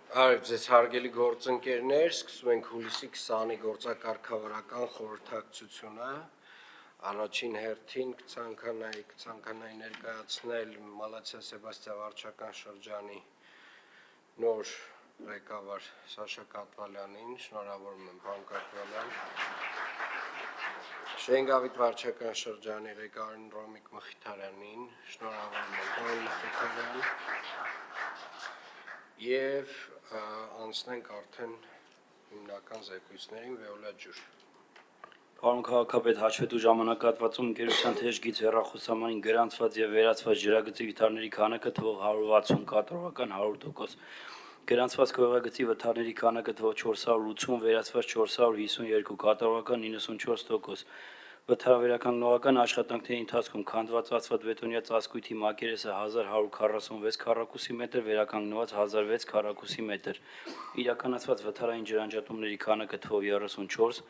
Արև ձեզ հարգելի գործընկերներ, սկսում ենք հուլիսի 20-ի գործակարգավարական խորհրդակցությունը։ Առաջին հերթին կցանկանայի ներկայացնել Մալացիա Սեբաստիա վարչական շրջանի նոր ղեկավար Սաշա Կատվալյանին, շնորհավորում եմ պարոն Կատվալյան։ Շենգավիթ վարչական շրջանի ղեկավար Ռոմիկ Մխիթարյանին, շնորհավորում եմ պարոն Մխիթարյան։ Եվ անցնենք արդեն հիմնական զեկույցներին Վեոլա ջուր։ Պարոն քաղաքապետ, հաշվետու ժամանակահատվածում ընկերության թեժգից հեռախոսամանին գրանցված եւ վերացված ջրագծի վթարների քանակը թվով 160 կատարողական 100%։ Գրանցված քողագծի վթարների քանակը թվով 480, վերացված 452 կատարողական 94%։ Վթարավերականգնողական աշխատանքների ընթացքում քանդված ասֆալտբետոնյա ծածկույթի մակերեսը 1146 քառակուսի մետր, վերականգնված 1006 քառակուսի մետր։ Իրականացված վթարային ջրանջատումների քանակը թվով 34,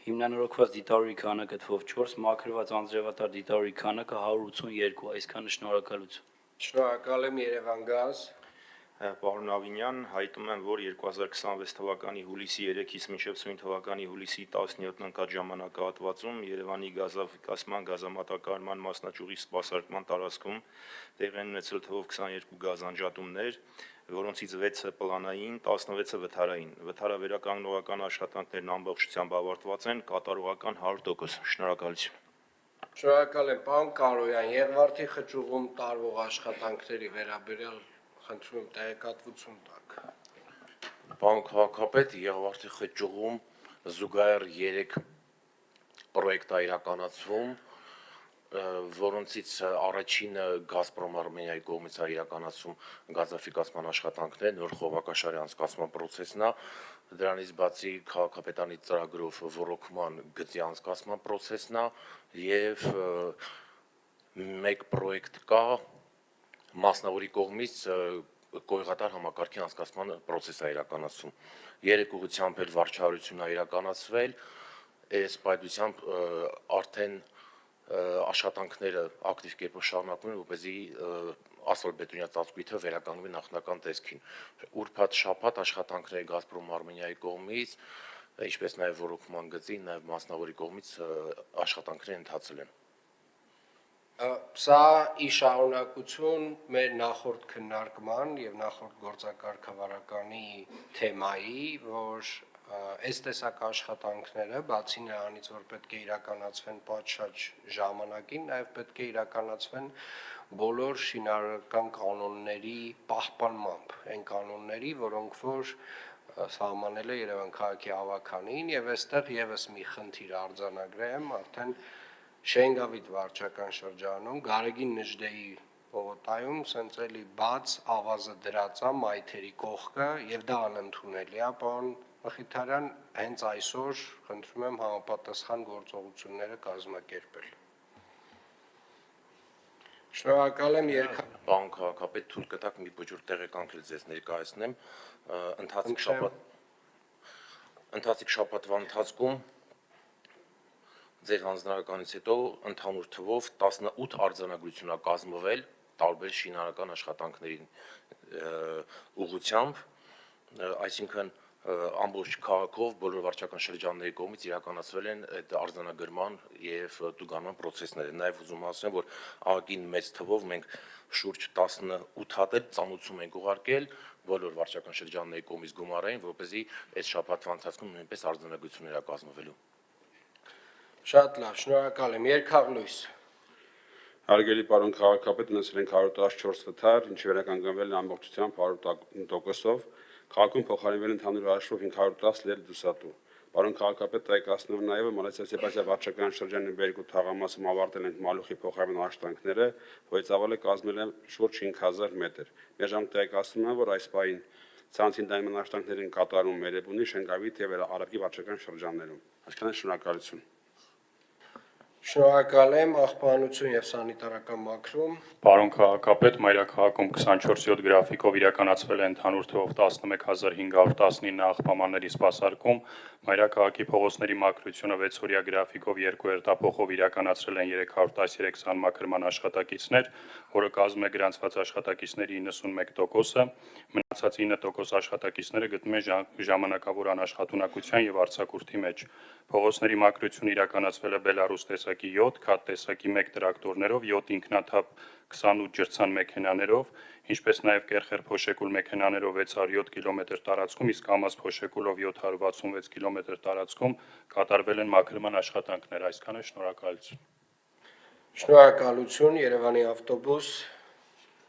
հիմնանորոգված դիտարույի քանակը թվով 4, մաքրված անձրևատար դիտարույի քանակը 182, այսքանը շնորհակալություն։ Շնորհակալ եմ Երևան գազ։ Պարոն Ավինյան, հայտնում եմ, որ 2026 թվականի հուլիսի 3-ից մինչև սույն թվականի հուլիսի 17-ն ընկած ժամանակահատվածում Երևանի գազաֆիկացման գազամատակարարման մասնաճյուղի սպասարկման տարածքում տեղի են ունեցել թվով 22 գազանջատումներ, որոնցից 6-ը պլանային, 16-ը վթարային։ Վթարավերականգնողական աշխատանքներն ամբողջությամբ ավարտված են, կատարողական 100%։ Շնորհակալություն։ Շնորհակալ եմ պարոն Կարոյան, Եղվարդի խճուղում տարվող աշխատանքների վերաբերյալ խնդրում եմ տեղեկատվություն տաք։ Պարոն քաղաքապետ, Եղվարդի խճուղում զուգահեռ 3 պրոյեկտ է իրականացվում, որոնցից առաջինը Գազպրոմ Արմենիայի կողմից է իրականացում գազաֆիկացման աշխատանքներ, նոր խողովակաշարի անցկացման պրոցեսն է, դրանից բացի քաղաքապետարանի ծրագրով ռոռոկման գծի անցկացման պրոցեսն է եւ մեկ պրոյեկտ կա մասնավորի կողմից կոյուղատար համակարգի անցկացման պրոցես է իրականացում։ 3 ուղղությամբ էլ վարչահարություն է իրականացվել, այս պայծությամբ արդեն աշխատանքները ակտիվ կերպով շարունակվում են, որպեսզի ասֆալտբետոնյա ծածկույթը վերականգնվի նախնական տեսքին։ Ուրբաթ շաբաթ աշխատանքները Գազպրոմ Արմենիայի կողմից, ինչպես նաև ռոռոկման գծի, նաև մասնավորի կողմից աշխատանքները ընթացել են։ Սա ի շարունակություն մեր նախորդ քննարկման եւ նախորդ գործակարգավարականի թեմայի, որ այս տեսակ աշխատանքները բացի նրանից, որ պետք է իրականացվեն պատշաճ ժամանակին, նաև պետք է իրականացվեն բոլոր շինարարական կանոնների պահպանմամբ, այն կանոնների, որոնք որ սահմանել է Երևան քաղաքի ավականին, եւ այստեղ եւս մի խնդիր արձանագրեմ, արդեն Շենգավիթ վարչական շրջանում Գարեգին Նժդեի պողոտայում սենց էլի բաց ավազը դրած է մայթերի կողքը եւ դա անընդունելի է, պարոն Մխիթարյան, հենց այսօր խնդրում եմ համապատասխան գործողությունները կազմակերպել։ Շնորհակալ եմ Պարոն քաղաքապետ, թույլ կտաք մի փոքր տեղեկանք ձեզ ներկայացնեմ, ընթացիկ շաբաթվա ընթացքում ձեր հանձնարարականից հետո ընդհանուր թվով 18 արձանագրություն է կազմվել տարբեր շինարարական աշխատանքների ուղղությամբ, այսինքն ամբողջ քաղաքով բոլոր վարչական շրջանների կողմից իրականացվել են այդ արձանագրման եւ տուգանման պրոցեսները։ Նաեւ ուզում ասեմ, որ ահագին մեծ թվով մենք շուրջ 18 հատ ծանուցում ենք ուղարկել բոլոր վարչական շրջանների կողմից գումարային, որպեսզի այս շաբաթվա ընթացքում նույնպես արձանագրություններ կազմվելու։ Շատ լավ, շնորհակալ եմ, Երկհաղլույս։ Հարգելի պարոն քաղաքապետ, ունեցել ենք 114 վթար, ինչը վերականգնվել է ամբողջությամբ 100%-ով, քաղաքում փոխարինվել ընդհանուր հաշվով 510 լեր դուսատու։ Պարոն քաղաքապետ, տեղեկացնում եմ նաև, որ Մալացիա Սեբաստիա վարչական շրջանի Բերգու թաղամասում ավարտել ենք մալուխի փոխարինման աշխատանքները, որի ծավալը կազմել է շուրջ 5000 մետր։ Միաժամանակ տեղեկացնում եմ, որ այս պահին ցանցին դայման աշխատանքներին կատարում Մերեբունի, Շենգավիթ եւ Արաբկի վարչական շրջաններում։ Այսքանը շնորհակալություն։ Շնորհակալ եմ, աղբանություն եւ սանիտարական մաքրում։ Պարոն քաղաքապետ, Մայրաքաղաքում 24/7 գրաֆիկով իրականացվել է ընդհանուր թվով 11519 աղբամանների սպասարկում։ Մայրաքաղաքի փողոցների մաքրությունը 6-օրյա գրաֆիկով 2 հերթափոխով իրականացրել են 313 սանմաքրման աշխատակիցներ, որը կազմում է գրանցված աշխատակիցների 91%-ը։ Մնացած 9% աշխատակիցները գտնվում են ժամանակավոր անաշխատունակության եւ արձակուրդի մեջ։ Փողոցների մաքրությունը իրականացվել է Բելարուս տեսակի 7, Քաթ տեսակի 1 տրակտորներով, 7 ինքնաթափ 28 ջրցան մեքենաներով, ինչպես նաև կերխեր փոշեկուլ մեքենաներով 607 կիլոմետր տարածքում, իսկ կամազ փոշեկուլով 766 կիլոմետր տարածքում կատարվել են մաքրման աշխատանքներ։ Այսքանը, շնորհակալություն։ Շնորհակալություն, Երևանի ավտոբուս։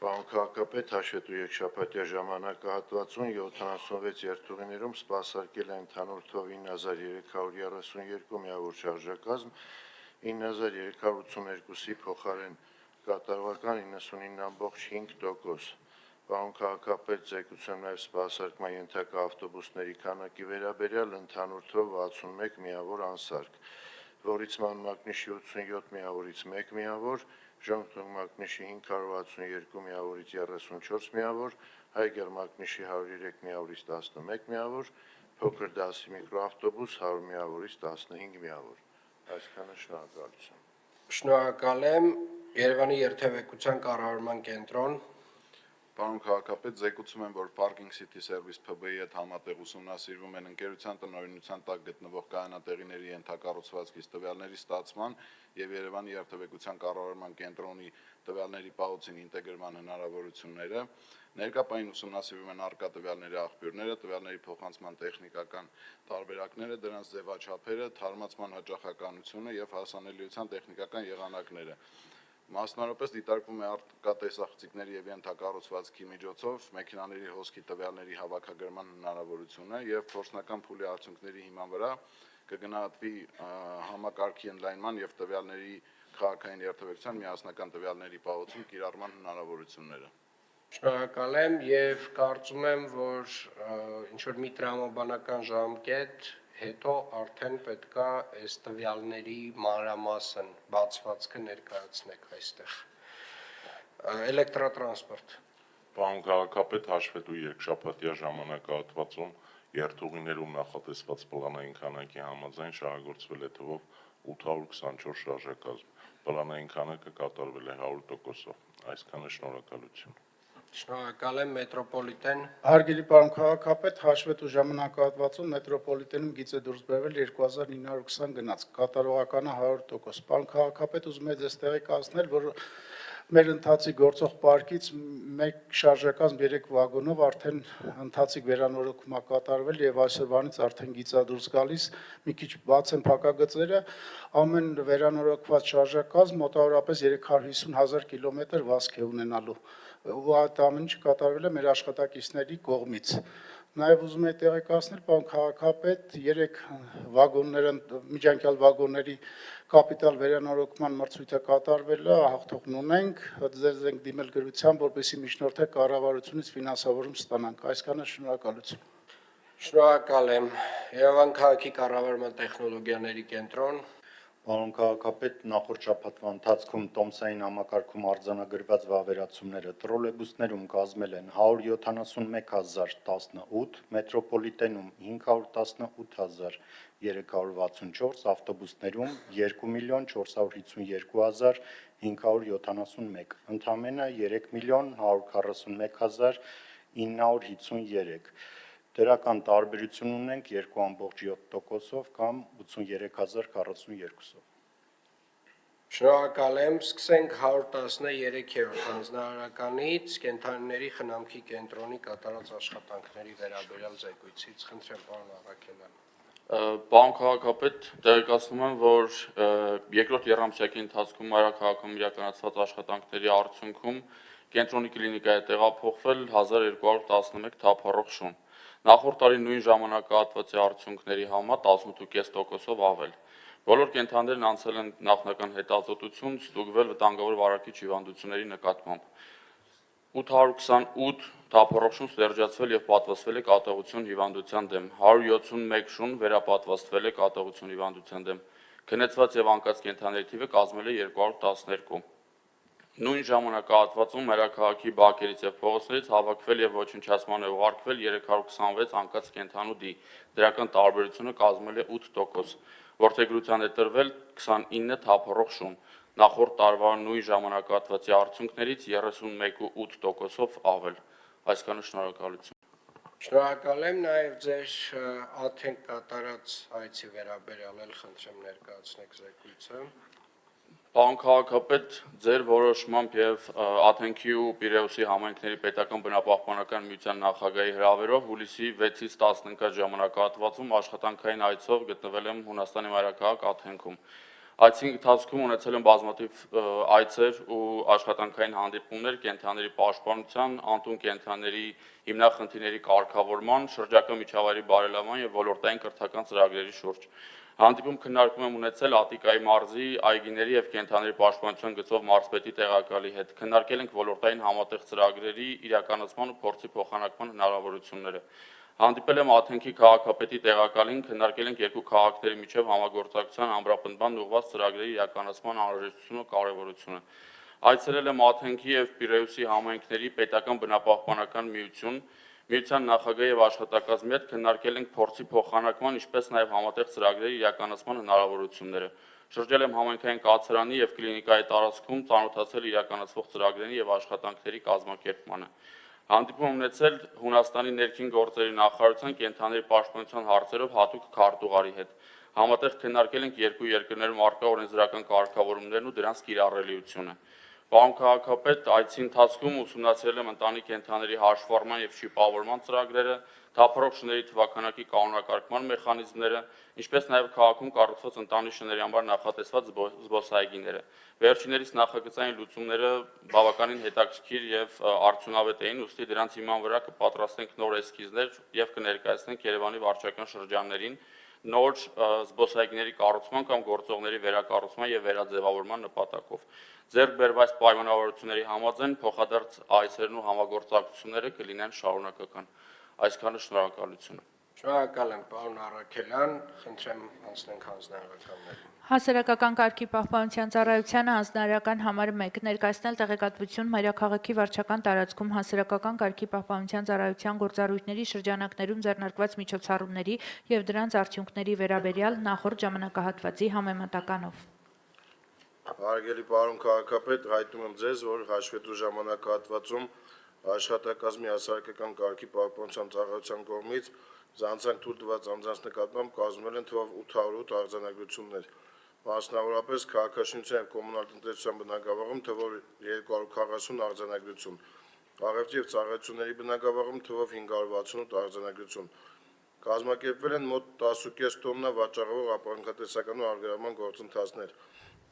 Պարոն քաղաքապետ, հաշվետու երկշաբաթյա ժամանակահատվածում 76 երթուղիներում սպասարկել է ընդհանուր թվով 9332 միավոր շարժակազմ, 9382-ի փոխարեն կատարողական 99.5%։ Պարոն քաղաքապետ, ձեռքբերում նաև սպասարկման ենթակա ավտոբուսների քանակի վերաբերյալ ընդհանուր թվով 61 միավոր անսարք, որից մանմակնիշի 87 միավորից 1 միավոր, ժողովրդամակնիշի 562 միավորից 34 միավոր, հայգերմակնիշի 103 միավորից 11 միավոր, փոքր դասի միկրոավտոբուս 100 միավորից 15 միավոր։ Այսքանը, շնորհակալություն։ Շնորհակալ եմ, Երևանի երթևեկության կառավարման կենտրոն։ Պարոն քաղաքապետ, զեկուցում եմ, որ Parking City Service PB-ի հետ համատեղ ուսումնասիրվում են ընկերության տնօրինության տակ գտնվող կայանատեղիների ենթակառուցվածքից տվյալների ստացման եւ Երևանի երթևեկության կառավարման կենտրոնի տվյալների պահոցին ինտեգրման հնարավորությունները։ Ներկայապային ուսումնասիրվում են առկա տվյալների աղբյուրները, տվյալների փոխանցման տեխնիկական տարբերակները, դրանց ձևաչափերը, թարմացման հաճախականությունը եւ հասանելիության տեխնիկական եղանակները։ Մասնավորապես դիտարկվում է առկա տեսախցիկների եւ ենթակառուցվածքի միջոցով մեքենաների հոսքի տվյալների հավաքագրման հնարավորությունը եւ փորձնական փուլի արդյունքների հիման վրա կգնահատվի համակարգի ընդլայնման եւ տվյալների քաղաքային երթևեկության միասնական տվյալների պահոցում կիրառման հնարավորությունները։ Շնորհակալ եմ եւ կարծում եմ, որ ինչ որ մի տրամաբանական ժամկետ հետո արդեն պետքա այս տվյալների մանրամասն բացվածքը ներկայացնեք այստեղ։ Էլեկտրատրանսպորտ։ Պարոն քաղաքապետ, հաշվետու երկշաբաթյա ժամանակահատվածում երթուղիներում նախատեսված պլանային քանակի համաձայն շահագործվել է թվով 824 շարժակազմ։ Պլանային քանակը կատարվել է 100%-ով։ Այսքանը, շնորհակալություն։ Շնորհակալ եմ, մետրոպոլիտեն։ Հարգելի պարոն քաղաքապետ, հաշվետու ժամանակահատվածում մետրոպոլիտենում գիծ է դուրս բերվել 2920 գնաց, կատարողականը 100%։ Պարոն քաղաքապետ, ուզում եմ ձեզ տեղեկացնել, որ մեր ընթացիկ գործող պարկից մեկ շարժակազմ 3 վագոնով արդեն ընթացիկ վերանորոգում է կատարվել եւ այսօրվանից արդեն գիծ է դուրս գալիս, մի քիչ բաց են փակագծերը, ամեն վերանորոգված շարժակազմ մոտավորապես 350,000 կիլոմետր վազք է ունենալու։ Ու այդ ամեն ինչը կատարվել է մեր աշխատակիցների կողմից։ Նաև ուզում եմ տեղեկացնել, պարոն քաղաքապետ, 3 վագոնները, միջանկյալ վագոնների կապիտալ վերանորոգման մրցույթը կատարվել է, հաղթողն ունենք, ձեզ ենք դիմել գրությամբ, որպեսզի միջնորդը կառավարությունից ֆինանսավորում ստանանք։ Այսքանը, շնորհակալություն։ Շնորհակալ եմ, Երևան քաղաքի կառավարման տեխնոլոգիաների կենտրոն։ Պարոն քաղաքապետ, նախորդ շաբաթվա ընթացքում տոմսային համակարգում արձանագրված վավերացումները տրոլեյբուսներում կազմել են 171,018, մետրոպոլիտենում 518,364, ավտոբուսներում 2,452,571, ընդամենը 3,141,953։ Դրական տարբերություն ունենք 2.7%-ով կամ 83,042-ով։ Շնորհակալ եմ, սկսենք 113-րդ հանձնարարականից, կենդանիների խնամքի կենտրոնի կատարած աշխատանքների վերաբերյալ զեկույցից, խնդրեմ, պարոն Առաքելյան։ Պարոն քաղաքապետ, տեղեկացնում եմ, որ երկրորդ եռամսյակի ընթացքում Մայրաքաղաքում իրականացված աշխատանքների արդյունքում կենտրոնի կլինիկա է տեղափոխվել 1211 թափառող շուն։ Նախորդ տարի նույն ժամանակահատվածի արդյունքների համեմատ 18.5%-ով ավել։ Բոլոր կենդանիներն անցել են նախնական հետազոտություն, ստուգվել վտանգավոր վարակիչ հիվանդությունների նկատմամբ։ 828 թափառող շուն ստերջացվել եւ պատվաստվել է կատաղություն հիվանդության դեմ, 171 շուն վերապատվաստվել է կատաղություն հիվանդության դեմ, Քնեցված եւ անկած կենդանիների թիվը կազմել է 212։ Նույն ժամանակահատվածում մայրաքաղաքի բակերից եւ փողոցներից հավաքվել եւ ոչնչացման է ուղարկվել 326 անկած կենդանու դի, դրական տարբերությունը կազմել է 8%, որդեգրության է տրվել 29 թափառող շուն, նախորդ տարվա նույն ժամանակահատվածի արդյունքներից 31.8%-ով ավել։ Այսքանը շնորհակալություն։ Շնորհակալ եմ, նաև ձեր աթենք կատարած հայցի վերաբերյալ էլ խնդրեմ ներկայացնեք զեկույցը։ Պարոն քաղաքապետ, ձեր որոշմամբ եւ Աթենքի ու Պիրեուսի համայնքների պետական բնապահպանական միության նախագահի հրավերով հուլիսի 6-ից 15 ժամանակահատվածում աշխատանքային այցով գտնվել եմ Հունաստանի մայրաքաղաք Աթենքում։ Այցի ընթացքում ունեցել եմ բազմաթիվ այցեր ու աշխատանքային հանդիպումներ կենդանիների պաշտպանության, անտուն կենդանիների հիմնախնդիրների կարգավորման, շրջակա միջավայրի բարելավման եւ ոլորտային կրթական ծրագրերի շուրջ։ Հանդիպում քննարկում եմ ունեցել Ատիկայի մարզի այգիների եւ կենդանիների պաշտպանության գծով մարզպետի տեղակալի հետ։ Քննարկել ենք ոլորտային համատեղ ծրագրերի իրականացման ու փորձի փոխանակման հնարավորությունները։ Հանդիպել եմ Աթենքի քաղաքապետի տեղակալին, քննարկել ենք երկու քաղաքների միջև համագործակցության ամրապնդման ուղղված ծրագրերի իրականացման անհրաժեշտությունը ու կարևորությունը։ Այցելել եմ Աթենքի եւ Պիրեուսի համայնքների պետական բնապահպանական միություն, միության նախագահի եւ աշխատակազմի հետ քննարկել ենք փորձի փոխանակման, ինչպես նաեւ համատեղ ծրագրերի իրականացման հնարավորությունները։ Շրջել եմ համայնքային կացարանի եւ կլինիկայի տարածքում, ծանոթացել իրականացվող ծրագրերի եւ աշխատանքների կազմակերպմանը։ Հանդիպում ունեցել Հունաստանի ներքին գործերի նախարարության կենդանիների պաշտպանության հարցերով հատուկ քարտուղարի հետ։ Համատեղ քննարկել ենք երկու երկրներում առկա օրենսդրական կարգավորումներն ու դրանց կիրառելիությունը։ Պարոն քաղաքապետ, այցի ընթացքում ուսումնասիրել եմ ընտանի կենդանիների հաշվառման եւ շիպավորման ծրագրերը, թափառող շների թվականակի կանոնակարգման մեխանիզմները, ինչպես նաեւ քաղաքում կառուցված ընտանի շների համար նախատեսված զբոսայգիները։ Վերջիններիս նախագծային լուծումները բավականին հետաքրքիր եւ արդյունավետ էին, ուստի դրանց հիման վրա կպատրաստենք նոր էսքիզներ եւ կներկայացնենք Երևանի վարչական շրջաններին նոր զբոսայգիների կառուցման կամ գործողների վերակառուցման եւ վերաձևավորման նպատակով։ Ձեռք բերված պայմանավորվածությունների համաձայն փոխադարձ այցերն ու համագործակցությունները կլինեն շարունակական։ Այսքանը շնորհակալություն։ Շնորհակալ եմ, պարոն Առաքելյան, խնդրեմ անցնենք հանձնարարականներին։ Հասարակական կարգի պահպանության ծառայությանը հանձնարարական համար 1 ներկայացնել տեղեկատվություն մայրաքաղաքի վարչական տարածքում հասարակական կարգի պահպանության ծառայության գործառույթների շրջանակներում ձեռնարկված միջոցառումների եւ դրանց արդյունքների վերաբերյալ նախորդ ժամանակահատվածի համեմատականով։ Հարգելի պարոն քաղաքապետ, հայտնում եմ ձեզ, որ հաշվետու ժամանակահատվածում աշխատակազմի հասարակական կարգի պահպանության ծառայության կողմից զանցանք թույլ տված անձանց նկատմամբ կազմվել են թվով 808 արձանագրություններ, մասնավորապես քաղաքաշինության եւ կոմունալ տնտեսության բնագավառում թվով 240 արձանագրություն, առևտրի եւ ծառայությունների բնագավառում թվով 568 արձանագրություն։ Կազմակերպվել են մոտ 10.5 տոննա վաճառվող ապրանքատեսական ու արգելման գործընթացներ։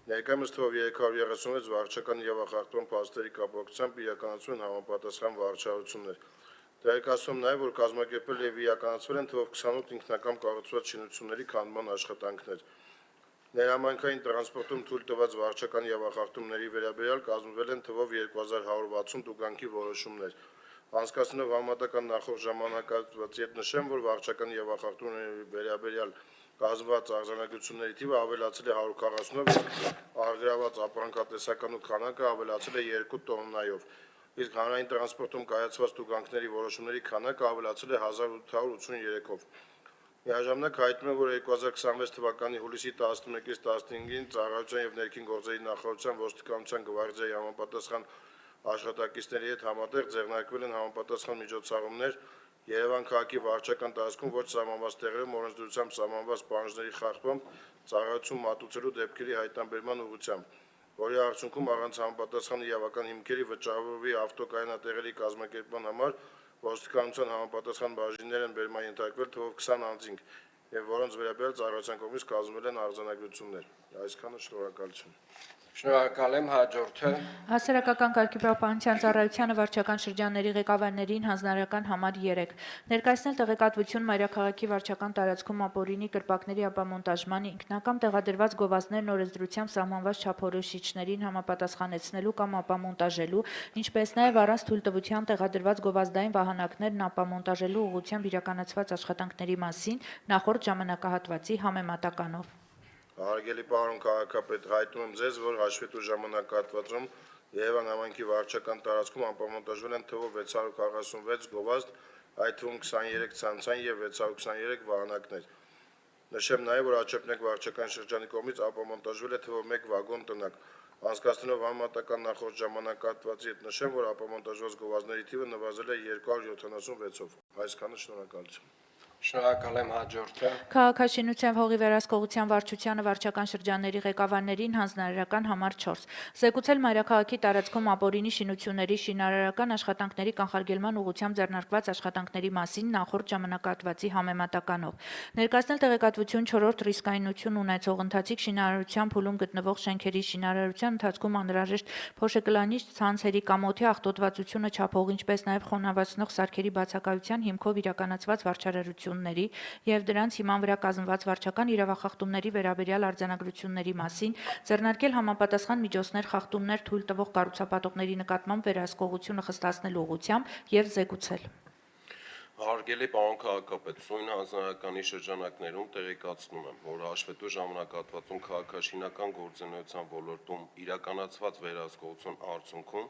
Ներկայումս թվով 336 վարչական եւ ախախտման փաստերի կապակցությամբ իրականացվում են համապատասխան վարչարություններ։ Տեղեկացնում նաեւ, որ կազմակերպել եւ իրականացվել են թվով 28 ինքնակամ կառուցված շինությունների քանդման աշխատանքներ։ Ներհամայնքային տրանսպորտում թույլ տված վարչական եւ ախախտումների վերաբերյալ կազմվել են թվով 2160 տուգանքի որոշումներ։ Անցկացնելով համատական նախորդ ժամանակահատվածի հետ նշեմ, որ վարչական եւ ախախտումների վերաբերյալ կազմված արձանագրությունների թիվը ավելացել է 140-ով, արգելված ապրանքատեսական ու քանակը ավելացել է 2 տոննայով, իսկ հանրային տրանսպորտում կայացված տուգանքների որոշումների քանակը ավելացել է 1883-ով։ Միաժամանակ հայտնում եմ, որ 2026 թվականի հուլիսի 11-ից 15-ին ծառայության եւ ներքին գործերի նախարարության ոստիկանության գվարդիայի համապատասխան աշխատակիցների հետ համատեղ ձեռնարկվել են համապատասխան միջոցառումներ Երևան քաղաքի վարչական տարածքում ոչ սահմանված տեղերում օրենսդրությամբ սահմանված պահանջների խախտմամբ ծառայություն մատուցելու դեպքերի հայտնաբերման ուղղությամբ, որի արդյունքում առանց համապատասխան իրավական հիմքերի վճարվի ավտոկայանատեղերի կազմակերպման համար ոստիկանության համապատասխան բաժիններ են բերման ենթարկվել թվով 20 անձինք, եւ որոնց վերաբերյալ ծառայության կողմից կազմվել են արձանագրություններ։ Այսքանը շնորհակալություն։ Շնորհակալ եմ, հաջորդը։ Հասարակական կարգի պահպանության ծառայությանը վարչական շրջանների ղեկավարներին հանձնարարական համար 3 ներկայացնել տեղեկատվություն մայրաքաղաքի վարչական տարածքում ապօրինի կրպակների ապամոնտաժման, ինքնակամ տեղադրված գովազդներն օրենսդրությամբ սահմանված չափորոշիչներին համապատասխանեցնելու կամ ապամոնտաժելու, ինչպես նաև առանց թույլտվության տեղադրված գովազդային վահանակներն ապամոնտաժելու ուղղությամբ իրականացված աշխատանքների մասին նախորդ ժամանակահատվածի համեմատականով։ Հարգելի պարոն քաղաքապետ, հայտնում եմ ձեզ, որ հաշվետու ժամանակահատվածում Երևան համայնքի վարչական տարածքում ապամոնտաժվել են թվով 646 գովազդ, այդ թվում 23 ցանցային եւ 623 վահանակներ։ Նշեմ նաեւ, որ Աչափնյակ վարչական շրջանի կողմից ապամոնտաժվել է թվով 1 վագոն տնակ։ Անցկացնելով համեմատական նախորդ ժամանակահատվածի հետ նշեմ, որ ապամոնտաժված գովազդների թիվը նվազել է 276-ով։ Այսքանը շնորհակալություն։ Շնորհակալ եմ, հաջորդը։ Քաղաքաշինության հողի վերահսկողության վարչությանը վարչական շրջանների ղեկավարներին հանձնարարական համար 4. Զեկուցել Մայրաքաղաքի տարածքում ապօրինի շինությունների շինարարական աշխատանքների կանխարգելման ուղղությամբ ձեռնարկված աշխատանքների մասին նախորդ ժամանակահատվածի համեմատականով։ Ներկայացնել տեղեկատվություն 4-րդ ռիսկայնություն ունեցող ընթացիկ շինարարության փուլում գտնվող շենքերի շինարարության ընթացքում անհրաժեշտ փոշեկլանիչ ցանցերի կամ օդի աղտոտվածությունը չափող, ինչպես նաև խոնավացնող սարքերի բացակայության հիմքով իրականացված վարչարարությունների և դրանց հիման վրա կազմված վարչական իրավախախտումների վերաբերյալ արձանագրությունների մասին, ձեռնարկել համապատասխան միջոցներ խախտումներ թույլ տվող կառուցապատողների նկատմամբ վերահսկողությունը խստացնելու ուղղությամբ և զեկուցել։ Հարգելի պարոն քաղաքապետ, սույն հանձնարարականի շրջանակներում տեղեկացնում եմ, որ հաշվետու ժամանակահատվածում քաղաքաշինական գործունեության ոլորտում իրականացված վերահսկողության արդյունքում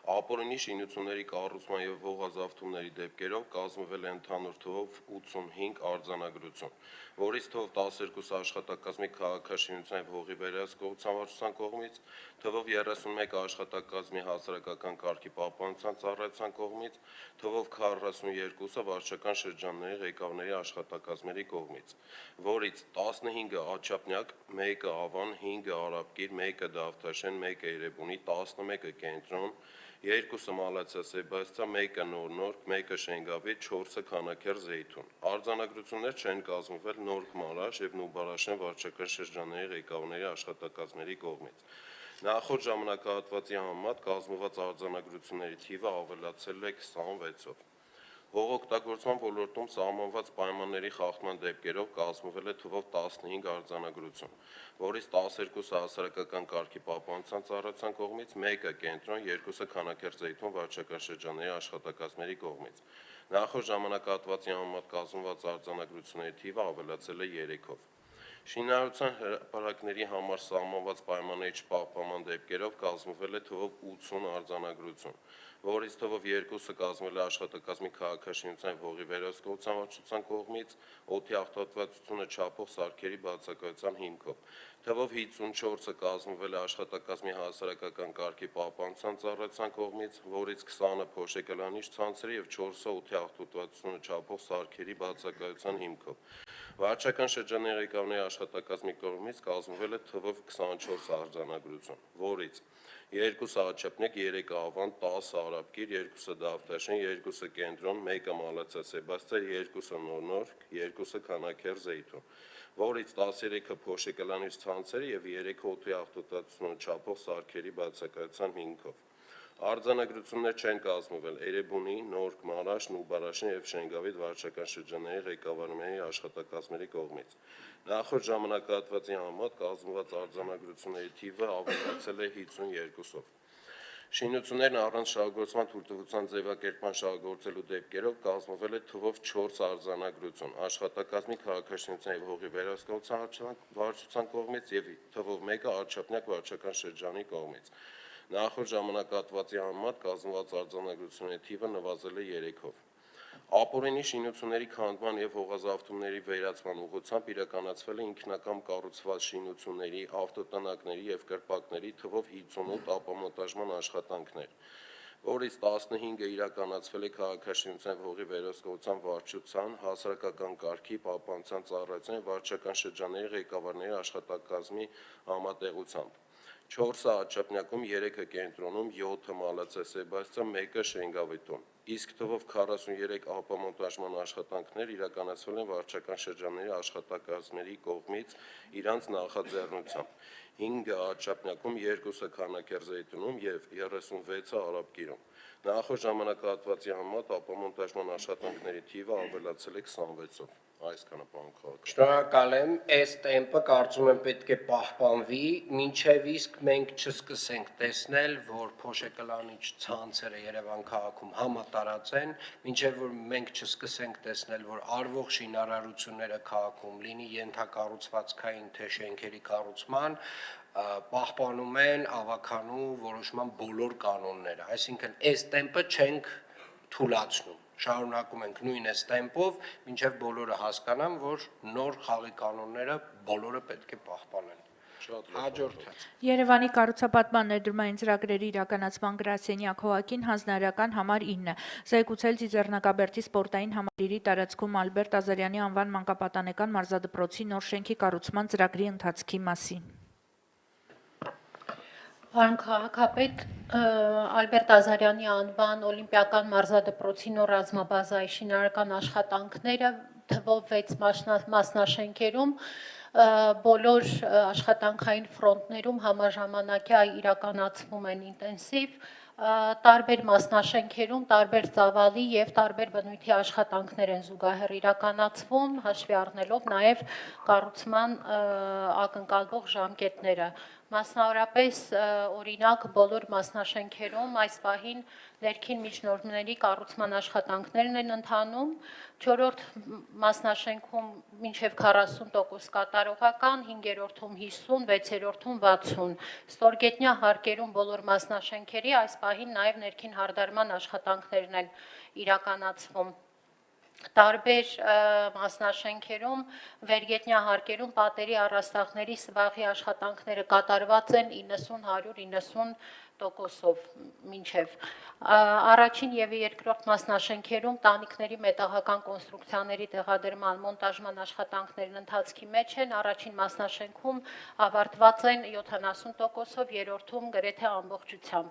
ապօրինի շինությունների կառուցման և հողազավթումների դեպքերով կազմվել է ընդհանուր թվով 85 արձանագրություն, որից թվով 12 աշխատակազմի քաղաքաշինության և հողի վերահսկողության վարչության կողմից, թվով 31 աշխատակազմի հասարակական կարգի պահպանության ծառայության կողմից, թվով 42-ը վարչական շրջանների ղեկավարների աշխատակազմերի կողմից, որից 15-ը Աչափնյակ, 1-ը Ավան, 5-ը Արաբկիր, 1-ը Դավթաշեն, 1-ը Երևունի, 11-ը Կենտրոն, 2-ը Մալացիա Սեբաստիա, 1-ը Նոր, 1-ը Շենգավիթ, 4-ը Քանաքեռ Զեյթուն։ Արձանագրություններ չեն կազմվել Նորք Մարաշ եւ Նուբարաշեն վարչական շրջանների ղեկավարների աշխատակազմերի կողմից։ Նախորդ ժամանակահատվածի համեմատ կազմված արձանագրությունների թիվը ավելացել է 26-ով։ Հողօգտագործման ոլորտում սահմանված պայմանների խախտման դեպքերով կազմվել է թվով 15 արձանագրություն, որից 12-ը հասարակական կարգի պահպանության ծառայության կողմից, 1-ը Կենտրոն, 2-ը Քանաքեռ Զեյթուն վարչական շրջանների աշխատակազմերի կողմից։ Նախորդ ժամանակահատվածի համեմատ կազմված արձանագրությունների թիվը ավելացել է 3-ով։ Շինարարության հրապարակների համար սահմանված պայմանների չպահպանման դեպքերով կազմվել է թվով 80 արձանագրություն, որից թվով 2-ը կազմվել է աշխատակազմի քաղաքաշինության և հողի վերահսկողության վարչության կողմից օդի աղտոտվածությունը չափող սարքերի բացակայության հիմքով, թվով 54-ը կազմվել է աշխատակազմի հասարակական կարգի պահպանության ծառայության կողմից, որից 20-ը փոշեկլանիչ ցանցերի և 4-ը օդի աղտոտվածությունը չափող սարքերի բացակայության հիմքով։ Վարչական շրջանների ղեկավարների աշխատակազմի կողմից կազմվել է թվով 24 արձանագրություն, որից 2-ը Աչափնյակ, 3-ը Ավան, 10-ը Արաբկիր, 2-ը Դավթաշեն, 2-ը Կենտրոն, 1-ը Մալացիա Սեբաստիա, 2-ը Նոր, 2-ը Քանաքեռ Զեյթուն, որից 13-ը փոշեկլանիչ ցանցերի և 3-ը օդի աղտոտվածությունը չափող սարքերի բացակայության հիմքով։ Արձանագրություններ չեն կազմվել Էրեբունի, Նորք, Մարաշ, Նուբարաշեն եւ Շենգավիթ վարչական շրջանների ղեկավարների աշխատակազմերի կողմից։ Նախորդ ժամանակահատվածի համեմատ կազմված արձանագրությունների թիվը ավելացել է 52-ով։ Շինություններն առանց շահագործման թույլտվության ձևակերպման շահագործելու դեպքերով կազմվել է թվով 4 արձանագրություն աշխատակազմի քաղաքաշինության եւ հողի վերահսկողության վարչության կողմից եւ թվով 1-ը Աչափնյակ վարչական շրջանի կողմից։ Նախորդ ժամանակահատվածի համեմատ կազմված արձանագրությունների թիվը նվազել է 3-ով։ Ապօրինի շինությունների քանդման եւ հողազավթումների վերացման ուղղությամբ իրականացվել է ինքնակամ կառուցված շինությունների, ավտոտնակների եւ կրպակների թվով 58 ապամոնտաժման աշխատանքներ, որից 15-ը իրականացվել է քաղաքաշինության եւ հողի վերահսկողության վարչության, հասարակական կարգի պահպանության ծառայության եւ վարչական շրջանների ղեկավարների աշխատակազմի համատեղությամբ։ 4-ը Աչափնյակում, 3-ը Կենտրոնում, 7-ը Մալացիա Սեբաստիա, 1-ը Շենգավիթում, իսկ թվով 43 ապամոնտաժման աշխատանքներ իրականացվել են վարչական շրջանների աշխատակազմերի կողմից իրանց նախաձեռնությամբ, 5-ը Աչափնյակում, 2-ը Քանաքեռ Զեյթունում եւ 36-ը Արաբկիրում։ Նախորդ ժամանակահատվածի համեմատ ապամոնտաժման աշխատանքների թիվը ավելացել է 26-ով։ Այսքանը պարոն քաղաքապետ։ Շնորհակալ եմ, այս տեմպը կարծում եմ պետք է պահպանվի, մինչև իսկ մենք չսկսենք տեսնել, որ փոշեկլանիչ ցանցերը Երևան քաղաքում համատարած են, մինչև որ մենք չսկսենք տեսնել, որ արվող շինարարությունները քաղաքում լինի ենթակառուցվածքային թե շենքերի կառուցման, պահպանում են ավականու որոշման բոլոր կանոնները, այսինքն այս տեմպը չենք թուլացնում, շարունակում ենք նույն այս տեմպով, մինչև բոլորը հասկանան, որ նոր խաղի կանոնները բոլորը պետք է պահպանեն։ Հաջորդը։ Երևանի կառուցապատման ներդրումային ծրագրերի իրականացման գրասենյակ Հողակին հանձնարարական համար 9, զեկուցել Ծիծեռնակաբերդի սպորտային համալիրի տարածքում Ալբերտ Ազարյանի անվան մանկապատանեկան մարզադպրոցի նոր շենքի կառուցման ծրագրի ընթացքի մասին։ Պարոն քաղաքապետ, Ալբերտ Ազարյանի անվան օլիմպիական մարզադպրոցի նոր ռազմաբազայի շինարարական աշխատանքները թվով 6 մասնաշենքերում բոլոր աշխատանքային ֆրոնտներում համաժամանակյա իրականացվում են ինտենսիվ, տարբեր մասնաշենքերում, տարբեր ծավալի և տարբեր բնույթի աշխատանքներ են զուգահեռ իրականացվում, հաշվի առնելով նաև կառուցման ակնկալվող ժամկետները։ Մասնավորապես, օրինակ, բոլոր մասնաշենքերում այս պահին ներքին միջնորդների կառուցման աշխատանքներն են ընթանում, 4-րդ մասնաշենքում մինչև 40% կատարողական, 5-րդում 50, 6-րդում 60, ստորգետնյա հարկերում բոլոր մասնաշենքերի այս պահին նաև ներքին հարդարման աշխատանքներն են իրականացվում։ Տարբեր մասնաշենքերում, վերգետնյա հարկերում պատերի առաստաղների սվաղի աշխատանքները կատարված են 90-190%-ով մինչև։ Առաջին և երկրորդ մասնաշենքերում տանիքների մետաղական կոնստրուկցիաների տեղադրման մոնտաժման աշխատանքներն ընթացքի մեջ են, առաջին մասնաշենքում ավարտված են 70%-ով, երրորդում գրեթե ամբողջությամբ։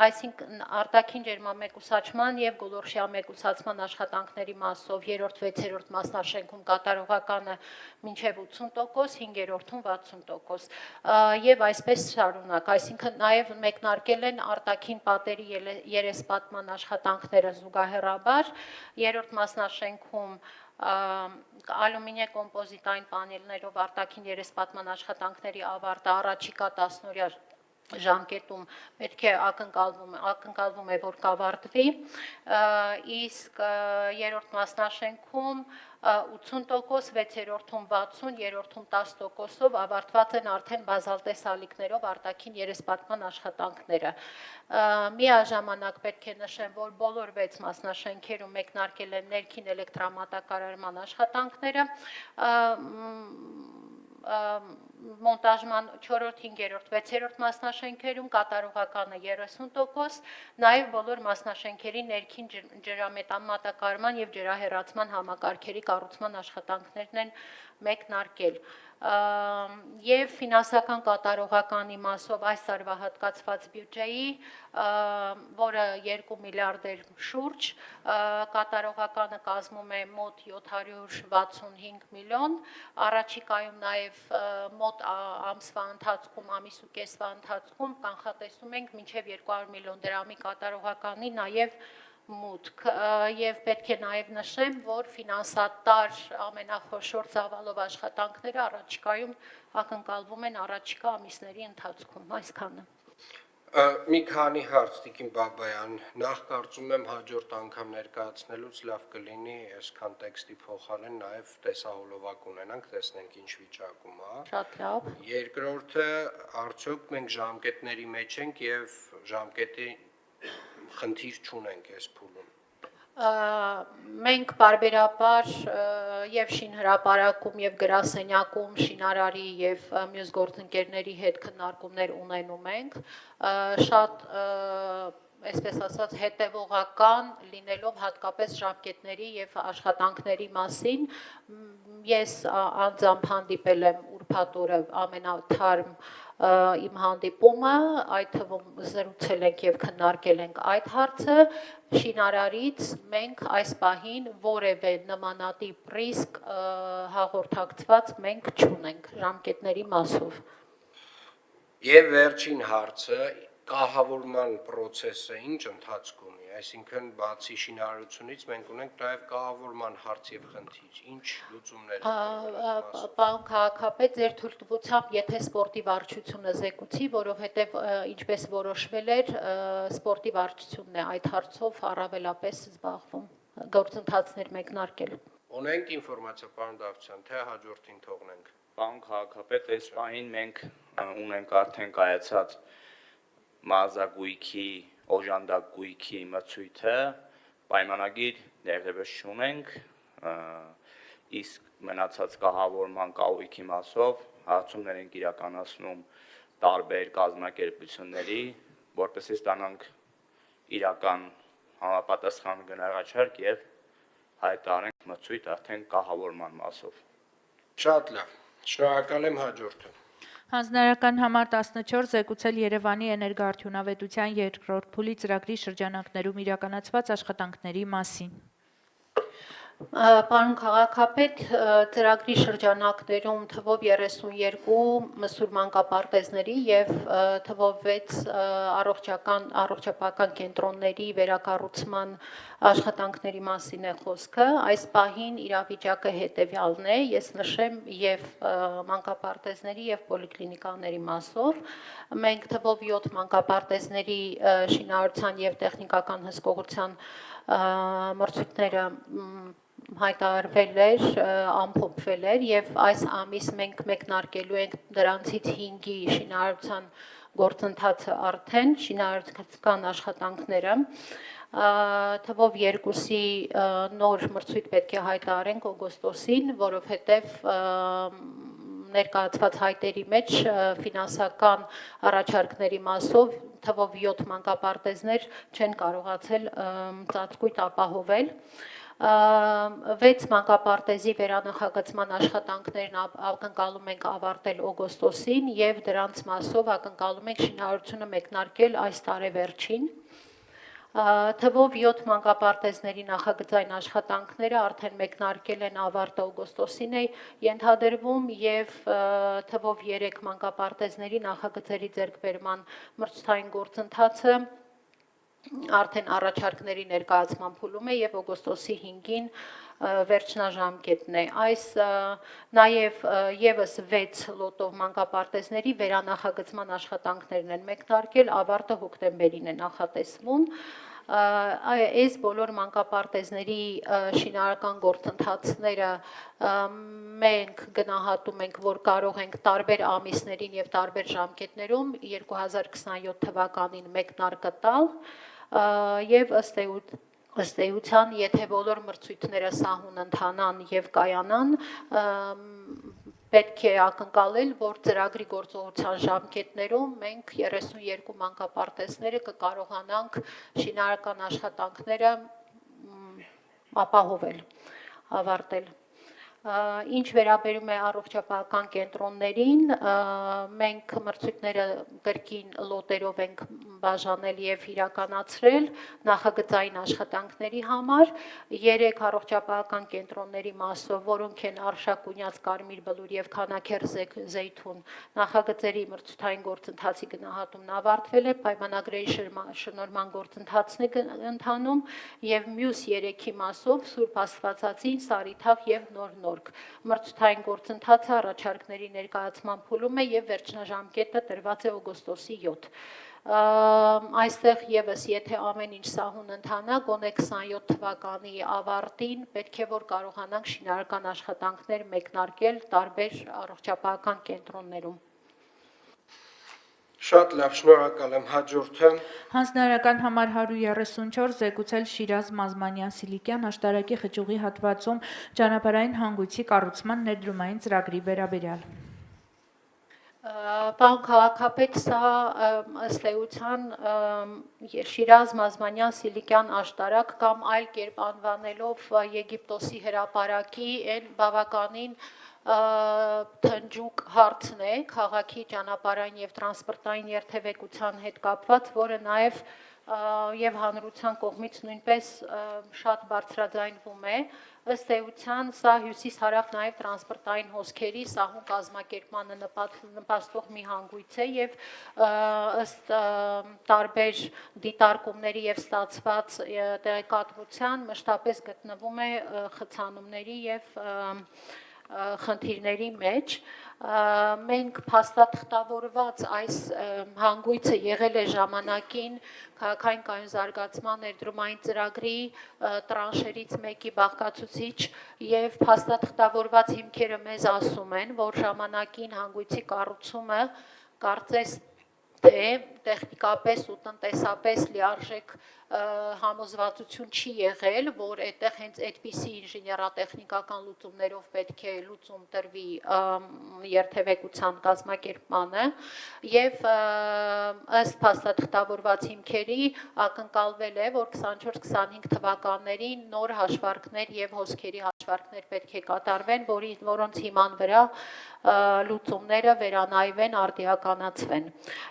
Այսինքն արտաքին ջերմամեկուսացման և գոլորշիա մեկուսացման աշխատանքների մասով երրորդ, 6-րդ մասնաշենքում կատարողականը մինչև 80%, 5-րդում 60%։ Եվ այսպես շարունակ, այսինքն նաև մեկնարկել են արտաքին պատերի երեսպատման աշխատանքները զուգահեռաբար, երրորդ մասնաշենքում ալումինե կոմպոզիտային պանելներով արտաքին երեսպատման աշխատանքների ավարտը առաջիկա 10-օրյա ժամկետում պետք է ակնկալվում է, որ կավարտվի, իսկ երրորդ մասնաշենքում 80%, 6-րդում 60, երրորդում 10%-ով ավարտված են արդեն բազալտես ալիքներով արտաքին երեսպատման աշխատանքները։ Միաժամանակ պետք է նշեմ, որ բոլոր 6 մասնաշենքերում մեկնարկել են ներքին էլեկտրամատակարարման աշխատանքները, մոնտաժման 4-րդ, 5-րդ, 6-րդ մասնաշենքերում կատարողականը 30%, նաև բոլոր մասնաշենքերի ներքին ջրամետամատակարարման և ջրահեռացման համակարգերի կառուցման աշխատանքներն են մեկնարկել։ Եվ ֆինանսական կատարողականի մասով այս տարվա հատկացված բյուջեի, որը 2 միլիարդ էր շուրջ, կատարողականը կազմում է մոտ 765 միլիոն, առաջիկայում նաև մոտ ամսվա ընթացքում, ամիս ու կեսվա ընթացքում կանխատեսում ենք մինչև 200 միլիոն դրամի կատարողականի նաև մուտք և պետք է նաև նշեմ, որ ֆինանսատար ամենախոշոր ծավալով աշխատանքները առաջիկայում ակնկալվում են առաջիկա ամիսների ընթացքում, այսքանը։ Մի քանի հարց Տիկին Բաբայան, նախ կարծում եմ հաջորդ անգամ ներկայացնելուց լավ կլինի այսքան տեքստի փոխարեն նաև տեսահոլովակ ունենանք, տեսնենք ինչ վիճակում է։ Շատ լավ։ Երկրորդը, արդյոք մենք ժամկետների մեջ ենք և ժամկետի խնդիր չունենք այս փուլում։ Մենք պարբերաբար և շինհրապարակում և գրասենյակում շինարարի և մյուս գործընկերների հետ քննարկումներ ունենում ենք, շատ այսպես ասած հետևողական լինելով հատկապես ժամկետների և աշխատանքների մասին, ես անձամբ հանդիպել եմ ուրբաթ օրը ամենաթարմ իմ հանդիպումը, այդ թվում զրուցել ենք և քննարկել ենք այդ հարցը, շինարարից մենք այս պահին որևէ նմանատիպ ռիսկ հաղորդակցված մենք չունենք ժամկետների մասով։ Եվ վերջին հարցը, կահավորման պրոցեսը ինչ ընթացք ունի, Այսինքն բացի շինարարությունից մենք ունենք նաև կահավորման հարց եւ խնդիր։ Ինչ լուծումներ Պարոն քաղաքապետ, ձեր թույլտվությամբ, եթե սպորտի վարչությունը զեկուցի, որովհետև ինչպես որոշվել էր, սպորտի վարչությունն է այդ հարցով առավելապես զբաղվում, գործընթացներ մեկնարկել։ Ունենք ինֆորմացիա, պարոն Դավթյան, թե հաջորդին թողնենք։ Պարոն քաղաքապետ, այս պահին մենք ունենք արդեն կայացած մազագույքի, օժանդակույքի մրցույթը, պայմանագիր դեռևս չունենք, իսկ մնացած կահավորման կահույքի մասով հարցումներ ենք իրականացնում տարբեր կազմակերպությունների, որպեսզի ստանանք իրական համապատասխան գնահատառք եւ հայտարարենք մրցույթ արդեն կահավորման մասով։ Շատ լավ։ Շնորհակալ եմ, հաջորդը։ Հանձնարարական համար 14 զեկուցել Երևանի էներգոարդյունավետության երկրորդ փուլի ծրագրի շրջանակներում իրականացված աշխատանքների մասին։ Պարոն քաղաքապետ, ծրագրի շրջանակներում թվով 32 մսուր մանկապարտեզների եւ թվով 6 առողջապահական կենտրոնների վերակառուցման աշխատանքների մասին է խոսքը։ Այս պահին իրավիճակը հետեւյալն է, ես նշեմ եւ մանկապարտեզների եւ պոլիկլինիկաների մասով։ Մենք թվով 7 մանկապարտեզների շինարարության եւ տեխնիկական հսկողության մրցույթները հայտարարվել էր, ամփոփվել էր եւ այս ամիս մենք մեկնարկելու ենք դրանցից 5-ի շինարարության գործընթացը արդեն, շինարարական աշխատանքները, թվով 2-ի նոր մրցույթ պետք է հայտարարենք օգոստոսին, որովհետեւ ներկայացված հայտերի մեջ ֆինանսական առաջարկների մասով թվով 7 մանկապարտեզներ չեն կարողացել ծածկույթ ապահովել։ 6 մանկապարտեզի վերանախագծման աշխատանքներն ակնկալում ենք ավարտել օգոստոսին եւ դրանց մասով ակնկալում ենք շինարարությունը մեկնարկել այս տարեվերջին։ Թվով 7 մանկապարտեզների նախագծային աշխատանքները արդեն մեկնարկել են ավարտը օգոստոսին է ենթադրվում եւ թվով 3 մանկապարտեզների նախագծերի ձեռքբերման մրցութային գործընթացը արդեն առաջարկների ներկայացման փուլում է եւ օգոստոսի 5-ին վերջնաժամկետն է։ Այս նաեւ եւս 6 լոտով մանկապարտեզների վերանախագծման աշխատանքներն են մեկնարկել, ավարտը հոկտեմբերին է նախատեսվում։ Այս բոլոր մանկապարտեզների շինարարական գործընթացները մենք գնահատում ենք, որ կարող ենք տարբեր ամիսներին եւ տարբեր ժամկետներում 2027 թվականին մեկնարկը տալ եւ ըստ էության, եթե բոլոր մրցույթները սահուն ընթանան եւ կայանան, պետք է ակնկալել, որ ծրագրի գործողության ժամկետներում մենք 32 մանկապարտեզները կկարողանանք շինարարական աշխատանքները ապահովել, ավարտել։ Ինչ վերաբերում է առողջապահական կենտրոններին, մենք մրցույթները կրկին լոտերով ենք բաժանել եւ իրականացրել նախագծային աշխատանքների համար 3 առողջապահական կենտրոնների մասով, որոնք են Արշակունյաց, Կարմիր Բլուր եւ Քանաքեռ Զեյթուն, նախագծերի մրցութային գործընթացի գնահատումն ավարտվել է, պայմանագրերի շնորհման գործընթացն է ընթանում եւ մյուս 3-ի մասով Սուրբ Աստվածածին, Սարիթաղ եւ Նոր մրցութային գործընթացը առաջարկների ներկայացման փուլում է եւ վերջնաժամկետը տրված է օգոստոսի 7։ Այստեղ եւս եթե ամեն ինչ սահուն ընթանա, գոնե 27 թվականի ավարտին պետք է որ կարողանանք շինարարական աշխատանքներ մեկնարկել տարբեր առողջապահական կենտրոններում։ Շատ լավ, շնորհակալ եմ, հաջորդը։ Հանձնարարական համար 134 զեկուցել Շիրազ Մազմանյան Սիլիկյան աշտարակի խճուղի հատվածում ճանապարհային հանգույցի կառուցման ներդրումային ծրագրի վերաբերյալ։ Պարոն քաղաքապետ, սա ըստ էության Շիրազ Մազմանյան Սիլիկյան աշտարակ կամ այլ կերպ անվանելով Եգիպտոսի հրապարակի այն բավականին թնջուկ հարցն է քաղաքի ճանապարհային եւ տրանսպորտային երթևեկության հետ կապված, որը նաեւ եւ հանրության կողմից նույնպես շատ բարձրաձայնվում է։ Ըստ էության սա հյուսիս-հարավ նաեւ տրանսպորտային հոսքերի սահուն կազմակերպմանը նպաստող մի հանգույց է եւ ըստ տարբեր դիտարկումների եւ ստացված տեղեկատվության մշտապես գտնվում է խցանումների եւ խնդիրների մեջ։ Մենք փաստաթղթավորված այս հանգույցը եղել է ժամանակին քաղաքային կայուն զարգացման ներդրումային ծրագրի տրանշերից մեկի բաղկացուցիչ եւ փաստաթղթավորված հիմքերը մեզ ասում են, որ ժամանակին հանգույցի կառուցումը կարծես թե տեխնիկապես ու տնտեսապես լիարժեք համոզվածություն չի եղել, որ այդտեղ հենց այդպիսի ինժեներատեխնիկական լուծումներով պետք է լուծում տրվի երթևեկության կազմակերպմանը եւ ըստ փաստաթղթավորված հիմքերի ակնկալվել է, որ 24-25 թվականներին նոր հաշվարկներ եւ հոսքերի հաշվարկներ պետք է կատարվեն, որոնց հիման վրա լուծումները վերանայվեն, արդիականացվեն